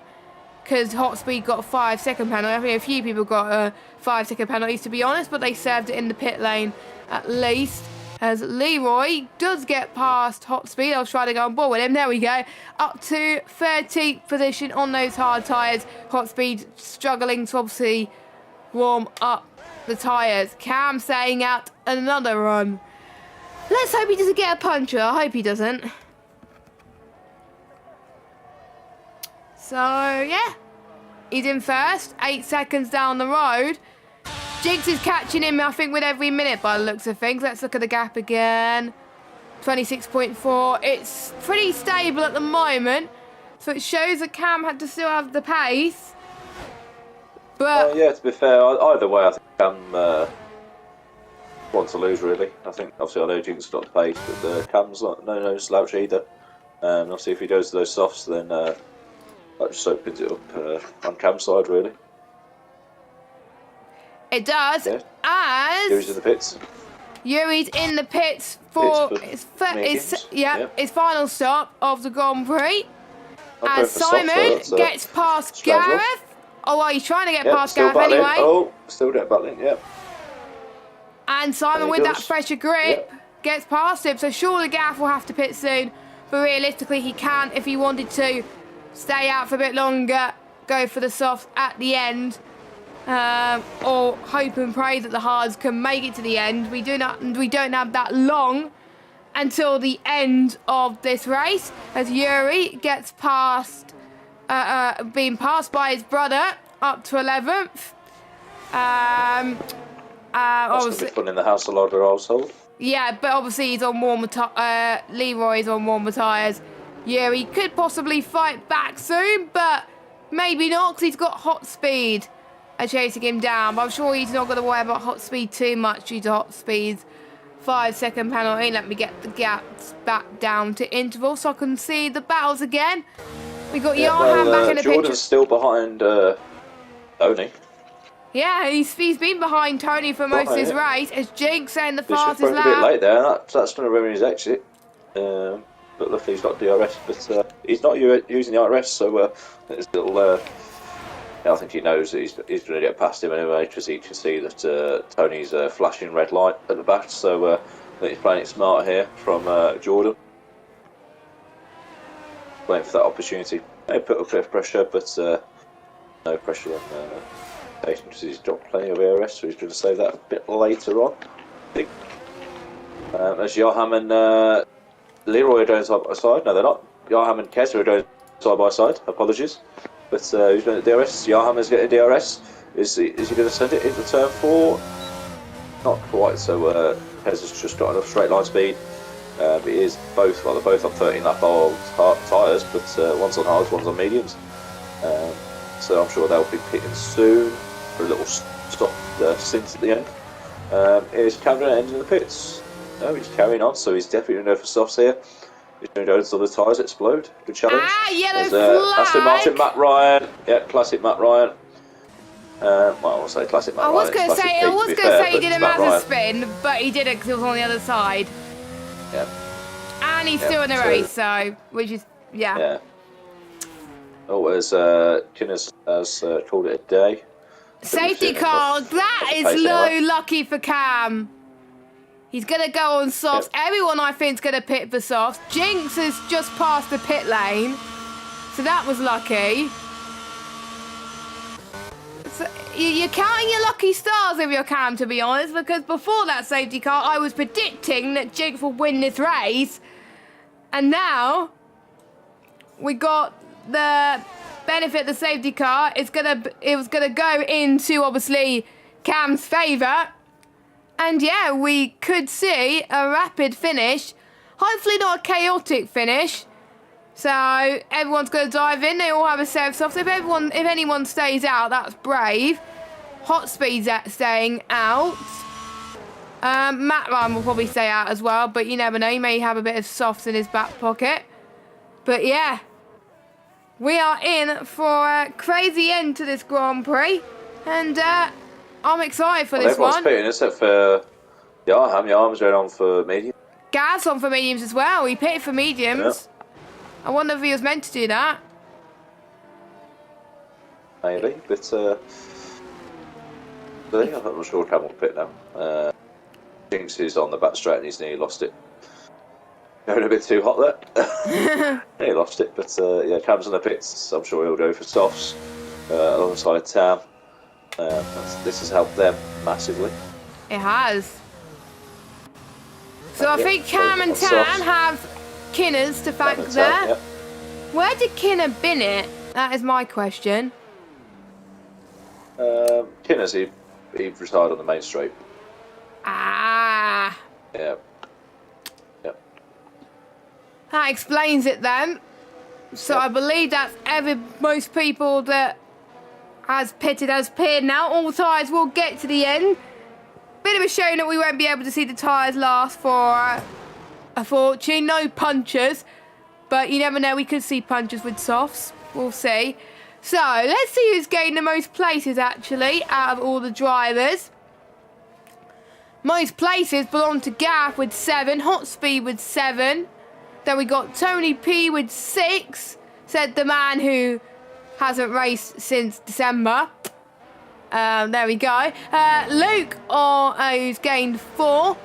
because Hot Speed got a 5-second penalty. I think a few people got 5-second penalties, to be honest, but they served it in the pit lane at least. as Leroy does get past Hot Speed. I was trying to go on board with him. There we go. Up to 13th position on those hard tyres. Hot Speed struggling to obviously warm up the tyres. Cam staying out another run. Let's hope he doesn't get a puncture. I hope he doesn't. So, yeah. He's in first. 8 seconds down the road. Jinx is catching him, I think, with every minute by the looks of things. Let's look at the gap again. 26.4. It's pretty stable at the moment. So it shows that Cam had to still have the pace. But yeah, to be fair, either way, I think Cam wants to lose, really. I think, obviously, I know Jinx got the pace, but Cam's no slouch either. And obviously, if he goes to those softs, then that just opens it up on Cam's side, really. It does, yeah. As Yuri's in the pits. Yuri's in the pits for his final stop of the Grand Prix. As Simon gets past Gareth. Oh, well, he's trying to get past Gareth anyway. Oh, still battling, yeah. And Simon, with that fresher grip, gets past him. So surely Gareth will have to pit soon. But realistically, he can, if he wanted to, stay out for a bit longer, go for the softs at the end. Or hope and pray that the hards can make it to the end. We don't have that long until the end of this race, as Yuri gets past, being passed by his brother up to 11th. That's going to be fun in the household household. Yeah, but obviously he's on warmer Leroy's on warmer tyres. Yuri could possibly fight back soon, but maybe not, because he's got Hot Speed chasing him down. But I'm sure he's not going to worry about Hot Speed too much due to Hot Speed's 5-second penalty. Let me get the gaps back down to interval so I can see the battles again. We got Johan back in the picture. Jordan's still behind Tony. Yeah, he's been behind Tony for most of his race. As Jinx saying the fastest lap. A bit late there. That's going to ruin his exit. But luckily he's got DRS. But he's not using the IRS, so there's a little. I think he knows that he's going to get past him anyway, because he can see that Tony's flashing red light at the back. So I think he's playing it smart here from Jordan. Waiting for that opportunity. They put up a bit of pressure, but no pressure on Tatum, because he's got plenty of ARS, so he's going to save that a bit later on, I think. As Johan and Leroy are going side by side. No, they're not. Johan and Kez are going side by side. Apologies. But who's going to DRS? Johan's getting DRS. Is he going to send it into turn 4? Not quite. So Kez has just got enough straight line speed. But it is both. Well, they're both on 13 lap old tyres, but one's on hards, one's on mediums. So I'm sure they'll be pitting soon for a little stop stint at the end. Is Cameron ending the pits? No, he's carrying on, so he's definitely going to go for softs here. He's going to go until the tyres explode. Good challenge. Yellow flag! Aston Martin, Matt Ryan. Yeah, classic Matt Ryan. Well, I'll say classic Matt Ryan. I was going to say he did a massive spin, but he didn't because he was on the other side. Yeah. And he's still in the race, so, which is, Yeah. Oh, as Guinness has called it a day. Safety car, that is low lucky for Cam. He's going to go on softs. Everyone, I think, is going to pit for softs. Jinx has just passed the pit lane. So that was lucky. So you're counting your lucky stars if you're Cam, to be honest, because before that safety car, I was predicting that Jinx would win this race. And now, we got the benefit of the safety car. It was gonna go into, obviously, Cam's favour. And yeah, we could see a rapid finish. Hopefully not a chaotic finish. So everyone's going to dive in. They all have a set of softs. If anyone stays out, that's brave. Hot Speed's staying out. Matt Ryan will probably stay out as well, but you never know. He may have a bit of softs in his back pocket. But yeah, we are in for a crazy end to this Grand Prix. And I'm excited for this one. Everyone's pitting except for Yarham. Yarham's going on for medium. Gaz on for mediums as well. He pitted for mediums. Yeah. I wonder if he was meant to do that. Maybe, but I'm not sure Cam will pit now. Jinx is on the back straight and he's nearly lost it. Going a bit too hot there. He lost it, but yeah, Cam's on the pits. I'm sure he'll go for softs alongside Tam. This has helped them massively. It has. So I think Cam and Tam have Kinners to thank there. Where did Kinner bin it? That is my question. Kinners, he retired on the main straight. Ah. Yeah. That explains it then. So I believe that's most people that has pitted has pitted now. All tyres will get to the end. Bit of a shame that we won't be able to see the tyres last for a fortune. No punchers. But you never know, we could see punchers with softs. We'll see. So let's see who's gained the most places actually out of all the drivers. Most places belong to Gaff with 7, Hot Speed with 7. Then we got Tony P with 6, said the man who hasn't raced since December. There we go. Luke, who's gained 4.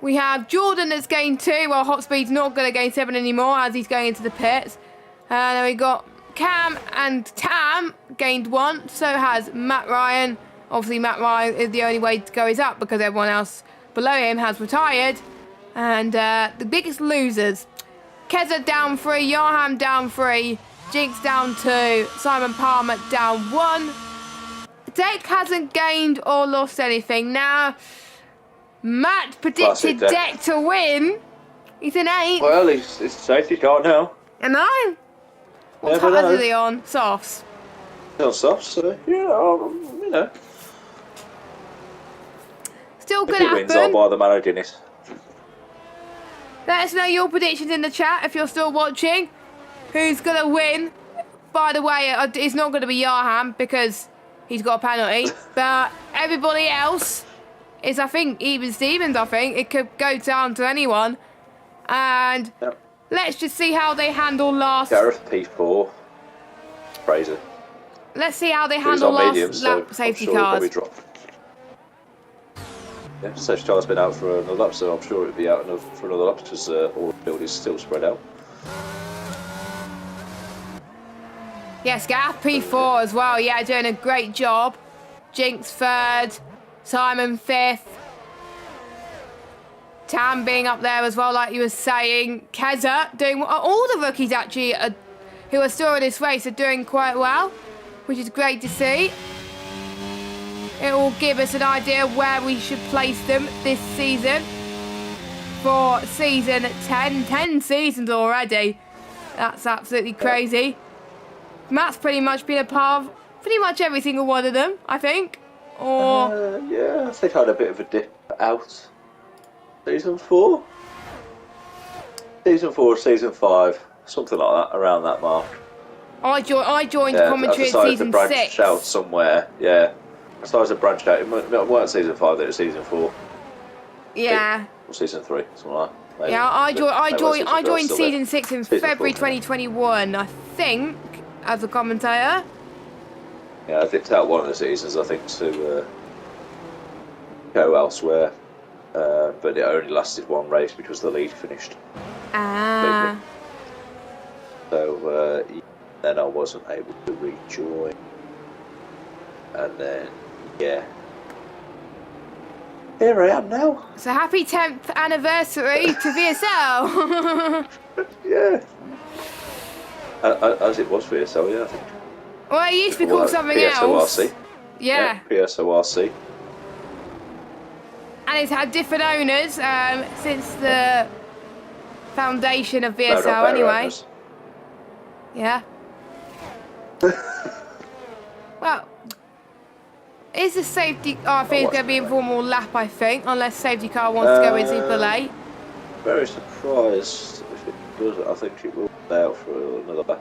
We have Jordan that's gained 2. Well, Hot Speed's not going to gain 7 anymore as he's going into the pits. Then we got Cam and Tam gained 1. So has Matt Ryan. Obviously, Matt Ryan is the only way to go is up because everyone else below him has retired. And the biggest losers, Keza down 3, Yarham down 3, Jinx down 2, Simon Palmer down 1. Deck hasn't gained or lost anything. Now, Matt predicted Deck to win. He's in 8th. Well, it's a safety car now. I know. What tyres are they on? Softs. They're on softs, so you know. Still if gonna he wins, happen. I'll buy the Mano Guinness. Let us know your predictions in the chat if you're still watching. Who's going to win? By the way, it's not going to be Yarham because he's got a penalty. But everybody else is, I think, even Stevens, I think. It could go down to anyone. And let's just see how they handle last... Gareth P4. Fraser. Let's see how they handle last lap safety cars. Yeah, safety car's been out for another lap, so I'm sure it'll be out for another lap because all the field is still spread out. Yes, Gaff P4 as well. Yeah, doing a great job. Jinx 3rd, Simon 5th. Tam being up there as well, like you were saying. Keza doing... All the rookies actually who are still in this race are doing quite well, which is great to see. It will give us an idea where we should place them this season for season 10. 10 seasons already. That's absolutely crazy. Matt's pretty much been a part of pretty much every single one of them, I think. Or yeah, I think I had a bit of a dip out. Season 4? Season 4, season 5, something like that, around that mark. I joined commentary at season 6. I decided to branch out somewhere, yeah. I started to branch out. It weren't season 5, it was season 4. Yeah. Or season 3, something like that. Maybe. Yeah, I joined season there. 6 in February 2021, I think, as a commentator. Yeah, I dipped out one of the seasons, I think, to go elsewhere. But it only lasted one race because the league finished. Ah. So then I wasn't able to rejoin. And then, yeah. Here I am now. So happy 10th anniversary to VSL. Yeah. As it was VSL, yeah, I think. Well, it used to be called something else. PSORC. Yeah. PSORC. And it's had different owners since the foundation of VSL anyway. Owners. Yeah. Well, is the safety... Oh, I think it's going to be a formal lap, I think, unless safety car wants to go in super late. Very surprised if it does. I think it will stay out for another lap.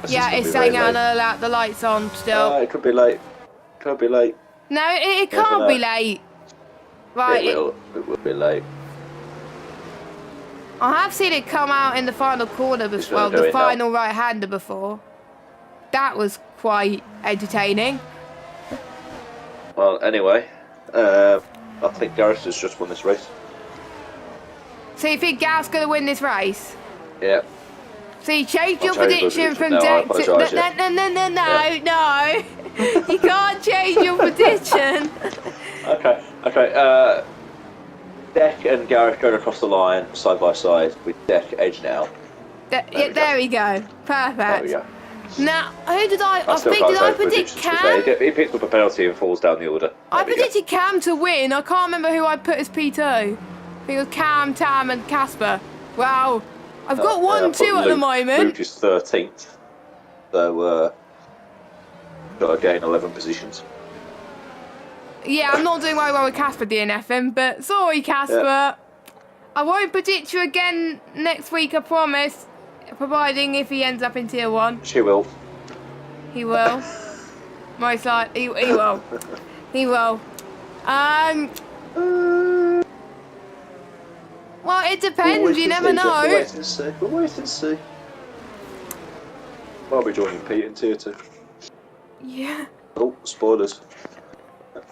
Yeah, it's staying out another lap. The light's on still. It could be late. Could be late. No, it can't be late. Right. It will be late. I have seen it come out in the final corner before, well, the final right-hander before. That was quite entertaining. Well, anyway, I I think Gareth has just won this race. So you think Gareth's going to win this race? Yeah. So you changed your I'll change my prediction from prediction. No, I deck to... apologise, yeah. No. You can't change your prediction. Okay. Deck and Gareth going across the line side by side with Deck edging out. There we go. Perfect. There we go. Now, who did I predict Cam? He picks up a penalty and falls down the order. I predicted Cam to win. I can't remember who I put as P2. I think it was Cam, Tam and Casper. Wow. I've got 1-2 at the moment. Luke is 13th. So, got to gain 11 positions. Yeah, I'm not doing very well with Casper DNFing, but sorry, Casper. Yeah. I won't predict you again next week, I promise. Providing if he ends up in Tier 1. She will. He will. Most likely, he will. He will. Well, it depends. You never know. We'll wait and see. We'll wait and see. I'll be joining Pete in Tier 2. Yeah. Oh, spoilers.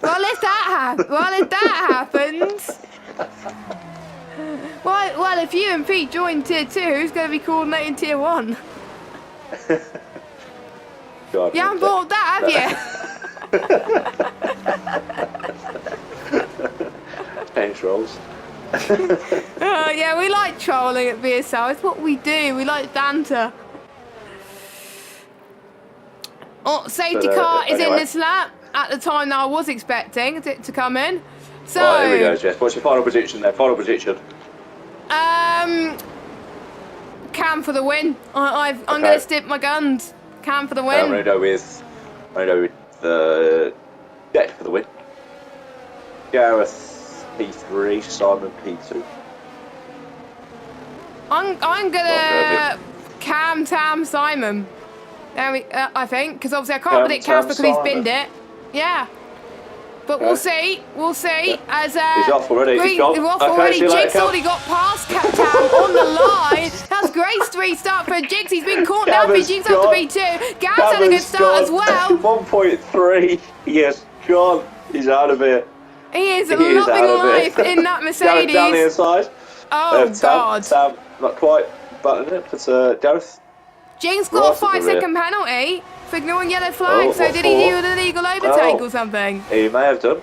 Well, if that happens. Well, if you and Pete join Tier 2, who's going to be coordinating Tier 1? God, you haven't bought that, have you? Change roles. Yeah, we like trolling at VSL. It's what we do. We like banter. Oh, safety car is in this lap at the time that I was expecting it to come in. So, right, here we go, Jess. What's your final prediction there? Final prediction. Cam for the win. I'm going to stick my guns. Cam for the win. I'm going to go with the Deck for the win. Gareth P3, Simon P2. I'm gonna Cam, Tam, Simon. There we, I think, because obviously I can't predict Casper because he's binned it. Yeah. But we'll see. We'll see. As he's off already. He's gone. He's off already. Jigs already got past Tam on the line. That's great restart for Jigs. He's been caught now for Jigs up to B2. Gareth's had a good start as well. 1.3. Yes, gone. He's out of here. He is loving life in that Mercedes. Down the inside. Oh, God. Tam, not quite buttoning it, but Gareth. Jigs got a 5-second penalty for ignoring yellow flags. So did he do an illegal overtake or something? He may have done. I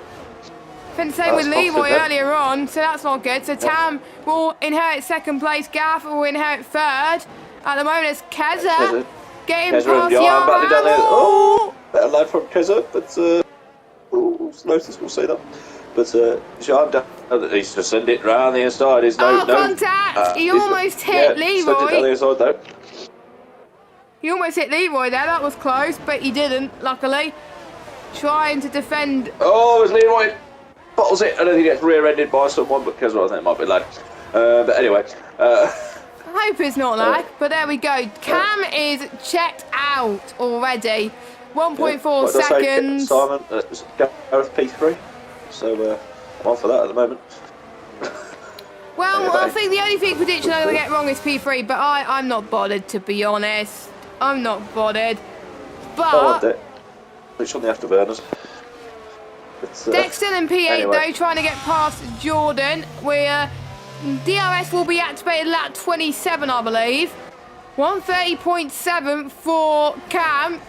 think the same with Leroy earlier on, so that's not good. So Tam will inherit second place. Gareth will inherit third. At the moment, it's Keza getting past Johan. Oh, better lad from Keza, but notice we'll say that. But Johan, he's to send it round the inside. There's no contact. He almost hit Leroy. Sent it down the inside though. He almost hit Leroy there. That was close, but he didn't. Luckily, trying to defend. Oh, it's Leroy. Bottles it, and then he gets rear-ended by someone, but Keza, I think it might be lag. But anyway. I hope it's not lag, but there we go. Cam is checked out already. 1.4 seconds. Simon, Gareth P3. So I'm on for that at the moment. Well, anyway. I think the only thing prediction I'm going to get wrong is P3, but I'm not bothered, to be honest. I'm not bothered. But Which on the afterburners. Dexter and P8 though, trying to get past Jordan. DRS will be activated lap 27, I believe. 130.7 for Cam.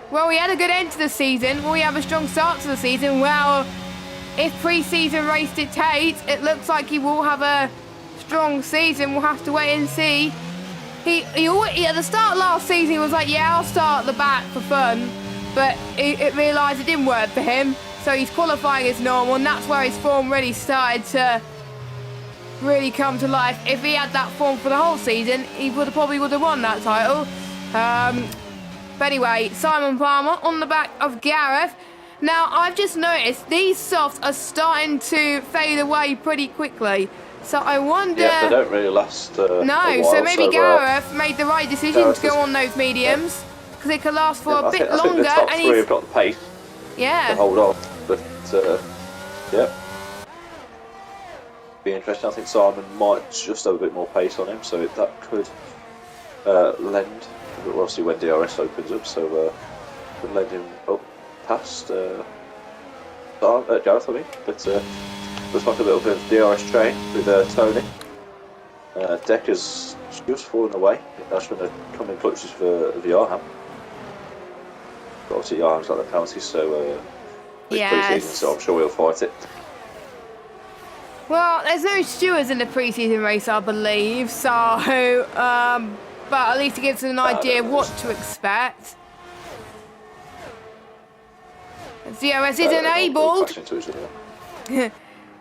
Well, we had a good end to the season. Will we have a strong start to the season? Well, if pre-season race dictates, it looks like he will have a strong season. We'll have to wait and see. He at the start of last season, he was like, yeah, I'll start at the back for fun. But it realised it didn't work for him. So he's qualifying as normal, and that's where his form really started to really come to life. If he had that form for the whole season, he probably would have won that title. But anyway, Simon Palmer on the back of Gareth. Now, I've just noticed these softs are starting to fade away pretty quickly. So I wonder... Yeah, they don't really last a while, so maybe Gareth made the right decision to go on those mediums. Because it could last for a bit longer. I think the top three have got the pace to hold on. But, yeah. Be interesting. I think Simon might just have a bit more pace on him. So that could lend... We'll see when DRS opens up. So could lend him up past Gareth, I mean. But looks like a little bit of DRS train with Tony. Decker's just fallen away. That's going to come in clutches for Yarham. But obviously Yarham's got the penalties, so it's pre-season, so I'm sure we'll fight it. Well, there's no stewards in the pre-season race, I believe, so, but at least it gives us an idea what to expect. DRS is enabled.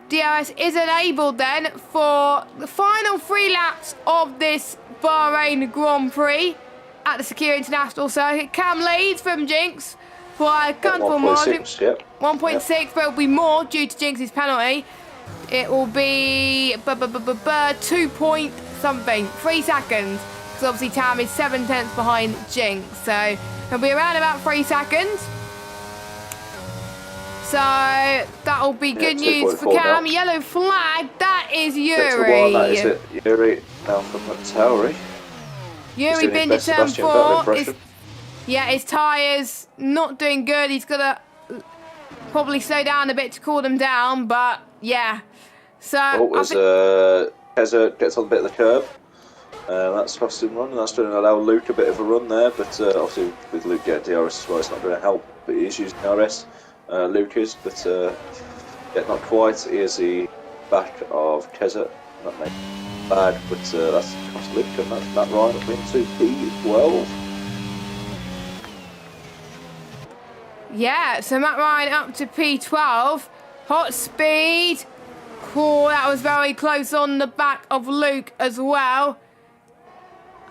DRS is enabled then for the final 3 laps of this Bahrain Grand Prix at the Secure International Circuit. Cam leads from Jinx by a comfortable margin. 1.6, but it'll be more due to Jinx's penalty. It will be 2 point something, 3 seconds. Because obviously Tam is 7/10 behind Jinx, so it'll be around about 3 seconds. So that'll be good news for Cam. Now. Yellow flag, that is Yuri. That is it. Yuri now from Tauri. Yuri been to turn 4. His tyres not doing good. He's got to probably slow down a bit to cool them down, but yeah. So Keza gets on a bit of the curb. That's cost him run, and that's going to allow Luke a bit of a run there, but obviously with Luke getting DRS as well, it's not going to help, but he is using DRS. Luke is, but not quite. Here's the back of Keza. That makes it bad, but that's cost Luke, and that's Matt Ryan up into P12. Yeah, so Matt Ryan up to P12. Hot speed. Cool, that was very close on the back of Luke as well.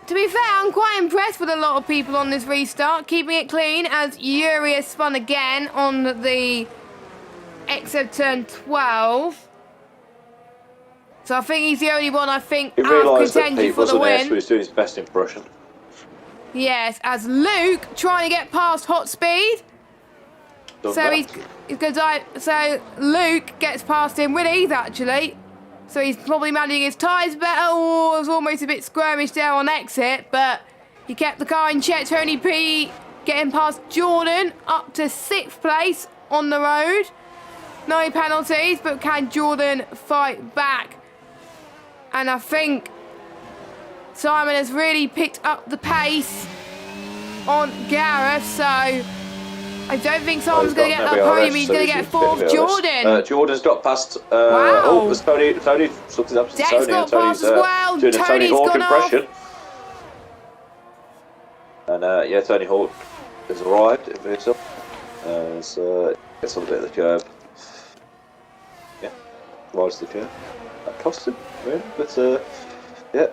To be fair, I'm quite impressed with a lot of people on this restart, keeping it clean as Yuri has spun again on the exit turn 12. So I think he's the only one, out of contention for the win. So he's doing his best impression. Yes, as Luke trying to get past Hot Speed. So he's going to die. So Luke gets past him with ease, actually. So he's probably managing his tyres better. Or it was almost a bit skirmish there on exit, but he kept the car in check. Tony P getting past Jordan up to 6th place on the road. No penalties, but can Jordan fight back? And I think Simon has really picked up the pace on Gareth, so I don't think Simon's going to get that podium. He's going to get 4th. Jordan. Jordan's got past. Wow. Oh, there's Tony. Something up to Dex Tony. got past as well. Doing a Tony Hawk gone impression. Off. And Tony Hawk has arrived in VSL. So gets on a bit of the curb. Yeah, rides the curb. That cost him, really. But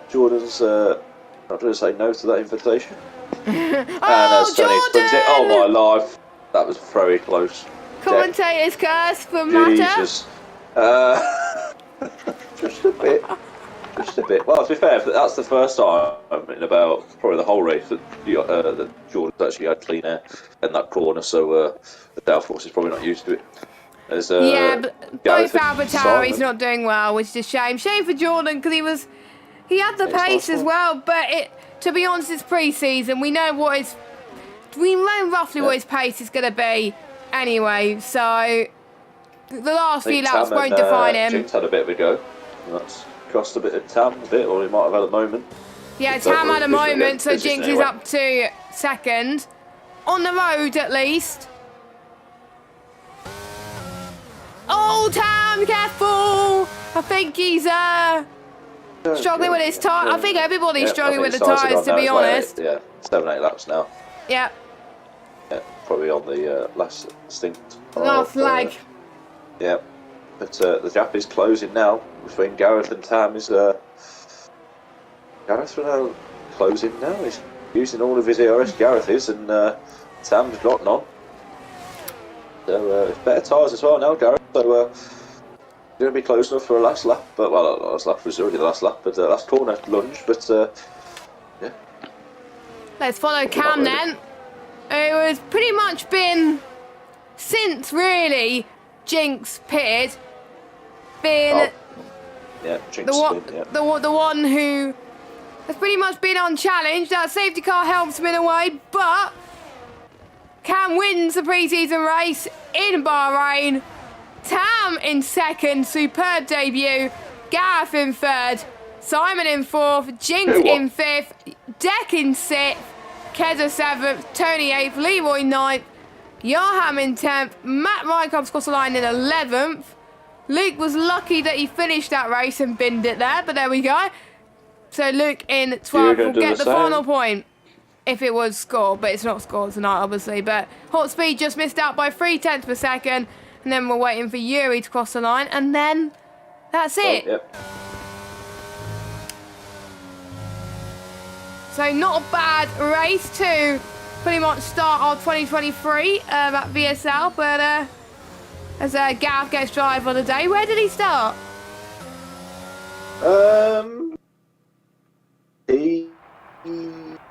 Jordan's not going to say no to that invitation. And as Tony spins it, oh my life. That was very close. Commentator's curse for Matter. Jesus. Just a bit. Just a bit. Well, to be fair, that's the first time in about probably the whole race that Jordan's actually had clean air in that corner, so the downforce is probably not used to it. But both AlbertAuri's not doing well, which is a shame. Shame for Jordan because he had the pace as well, but to be honest, it's pre-season. We know roughly what his pace is going to be anyway, so the last few laps won't define him. Jinx had a bit of a go. That's cost a bit of Tam, or he might have had a moment. Yeah, Tam had a moment, so Jinx is up to 2nd. On the road, at least. Oh, Tam, careful! I think he's struggling with his tyres. I think everybody's struggling with the tyres, to be honest. Yeah, 7-8 laps now. Yeah. Yeah, probably on the last stint. Last leg. Yeah, but the gap is closing now between Gareth and Tam. Gareth now closing now. He's using all of his ERS. Gareth is, and Tam's got none. So it's better tyres as well now, Gareth. So going to be close enough for a last lap. But last lap was already the last lap. But last corner lunge. But yeah. Let's follow Cam then. It was pretty much been since really Jinx pitted. Jinx the one who has pretty much been unchallenged. That safety car helps him in a way, but Cam wins the pre-season race in Bahrain Tam in second, superb debut. Gareth in third. Simon in fourth. Jinx in fifth. Deck in sixth. Keza seventh. Tony eighth. Leroy ninth. Yarham in 10th. Matt Ryan comes across the line in 11th. Luke was lucky that he finished that race and binned it there, but there we go. So Luke in 12th will get the final point if it was scored, but it's not scored tonight, obviously. But Hot Speed just missed out by 0.3 per second, and then we're waiting for Yuri to cross the line, and then that's it. Yep. So not a bad race to pretty much start our 2023 at VSL, but as Gav gets drive of the day, where did he start? P10,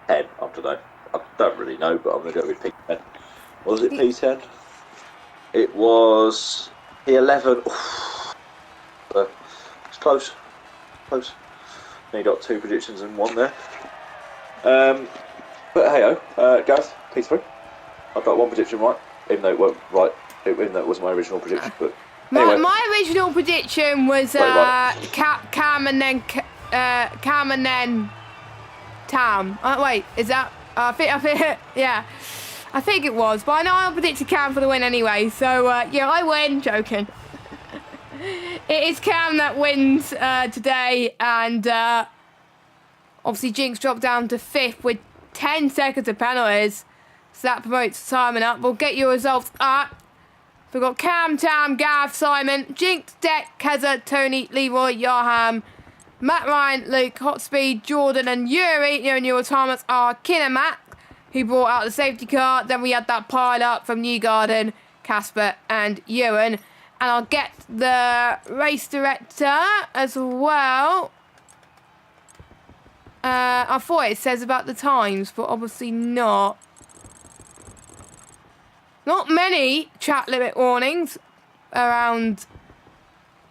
I don't know. I don't really know, but I'm going to go with P10. Was it P10? It was P11. It's close. Close. Only got 2 predictions and 1 there. But hey-oh, Gareth, P3. I got 1 prediction right, even though it weren't right, even though it wasn't my original prediction. But anyway. My original prediction was Cam and then Cam and then Tam. Wait, is that? I think, yeah, I think it was. But I know I predicted Cam for the win anyway. So yeah, I win. Joking. It is Cam that wins today, and obviously Jinx dropped down to 5th with 10 seconds of penalties. So that promotes Simon up. We'll get your results up. We've got Cam, Tam, Gav, Simon, Jinx, Deck, Keza, Tony, Leroy, Yarham, Matt Ryan, Luke, Hotspeed, Jordan and Yuri. Your new autonomous are Kinemac, who brought out the safety car. Then we had that pile up from Newgarden, Casper and Ewan. And I'll get the race director as well. I thought it says about the times, but obviously not. Not many track limit warnings around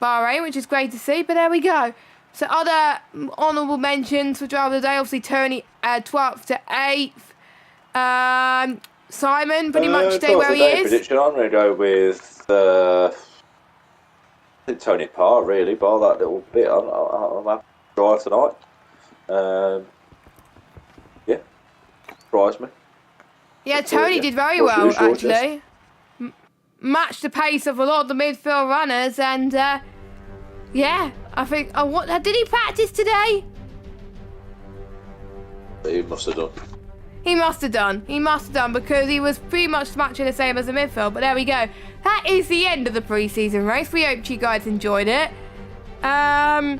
Bahrain, which is great to see, but there we go. So other honourable mentions for driver of the day, obviously Tony 12th to 8th. Simon pretty much stay where he is. Prediction, I'm going to go with I think Tony at par, really, bar that little bit. I'm happy to drive tonight. Yeah, surprised me. Yeah, Tony did very well, actually. Matched the pace of a lot of the midfield runners, and yeah, I think. What did he practice today? He must have done. He must have done. He must have done, because he was pretty much matching the same as the midfield. But there we go. That is the end of the pre-season race. We hope you guys enjoyed it. Well,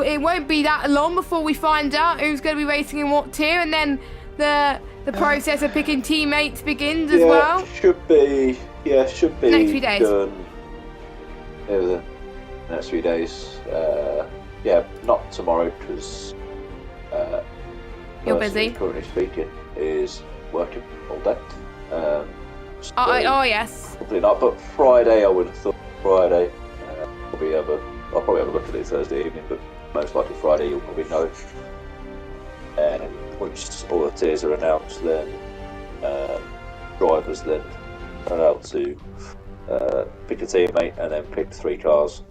it won't be that long before we find out who's going to be racing in what tier, and then the process of picking teammates begins as well. Should be next few days. Done over the next few days. Yeah, not tomorrow, because you're busy. Currently speaking, is working all day. Oh yes. Probably not, but Friday I would have thought. Friday, I'll probably have a look at it Thursday evening, but most likely Friday you'll probably know. And once all the tiers are announced, then drivers then are out to pick a teammate and then pick 3 cars,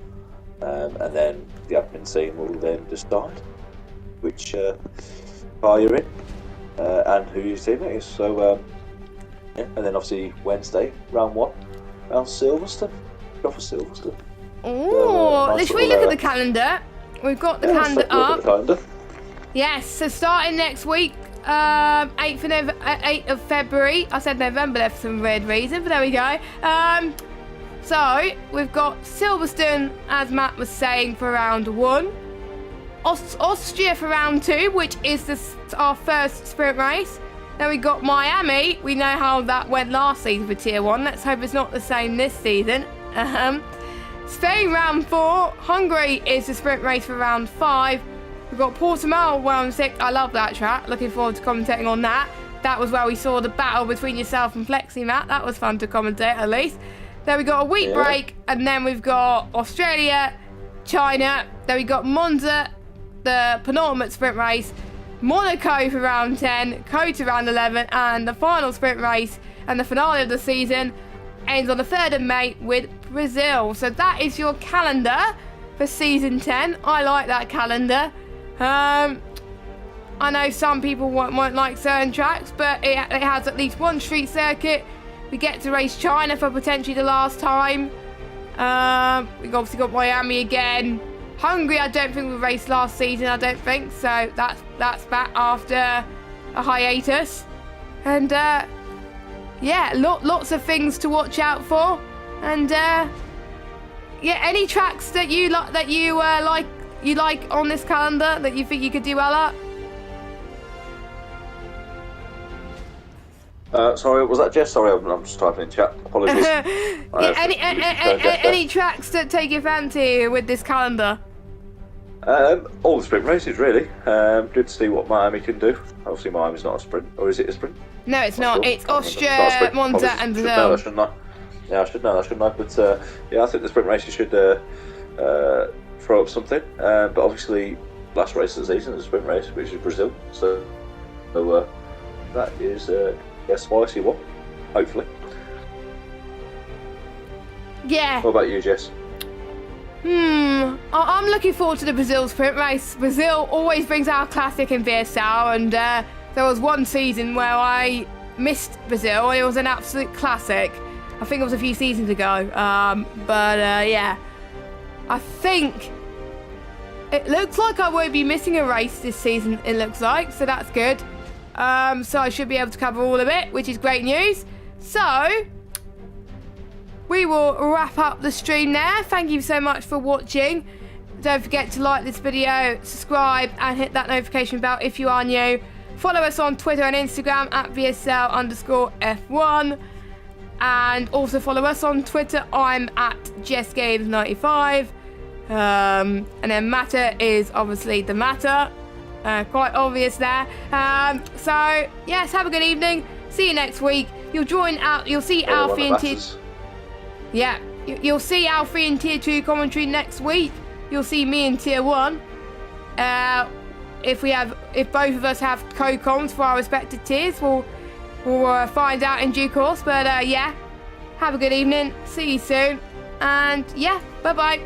and then the admin team will then decide which car you're in and who your teammate is. So yeah, and then obviously Wednesday, round 1, round Silverstone. Go for Silverstone. Oh, should we look at the calendar? We've got the calendar up. Yes, so starting next week, 8th of February. I said November there for some weird reason, but there we go. So we've got Silverstone, as Matt was saying, for round 1. Austria for round 2, which is our first sprint race. Then we got Miami. We know how that went last season for Tier 1. Let's hope it's not the same this season. Spain round 4. Hungary is the sprint race for round 5. We've got Portimao round 6. I love that track. Looking forward to commentating on that. That was where we saw the battle between yourself and Flexi, Matt. That was fun to commentate, at least. Then we got a week break, and then we've got Australia, China. Then we got Monza, the penultimate sprint race, Monaco for round 10, Kota round 11, and the final sprint race and the finale of the season, ends on the 3rd of May with Brazil. So that is your calendar for season 10. I like that calendar. I know some people won't like certain tracks, but it has at least one street circuit. We get to race China for potentially the last time. We've obviously got Miami again. Hungary, I don't think we raced last season, I don't think. So that's back after a hiatus. And yeah, lots of things to watch out for. And yeah, any tracks that you like on this calendar that you think you could do well at? Sorry, was that Jess? Sorry, I'm just typing in chat. Apologies. Any tracks that take your fancy with this calendar? All the sprint races, really. Good to see what Miami can do. Obviously, Miami's not a sprint, or is it a sprint? No, it's not. Sure. It's Austria, Monza, and Brazil. Know that, shouldn't I? Yeah, I should know that, shouldn't I? But yeah, I think the sprint races should throw up something. But obviously, last race of the season is a sprint race, which is Brazil. So that is a spicy one, hopefully. Yeah. What about you, Jess? I'm looking forward to the Brazil sprint race. Brazil always brings out a classic in VSL, and there was one season where I missed Brazil. It was an absolute classic. I think it was a few seasons ago. But yeah, I think it looks like I won't be missing a race this season, it looks like, so that's good. So I should be able to cover all of it, which is great news. So we will wrap up the stream there. Thank you so much for watching. Don't forget to like this video, subscribe, and hit that notification bell if you are new. Follow us on Twitter and Instagram at VSL_F1. And also follow us on Twitter. I'm at JessGames95. And then Matter is obviously the Matter. Quite obvious there. So yes, have a good evening. See you next week. You'll see Alfie and Tier. Yeah, you'll see Alfie in Tier 2 commentary next week. You'll see me in Tier 1. If both of us have co-coms for our respective tiers, we'll find out in due course. But yeah, have a good evening. See you soon. And yeah, bye bye.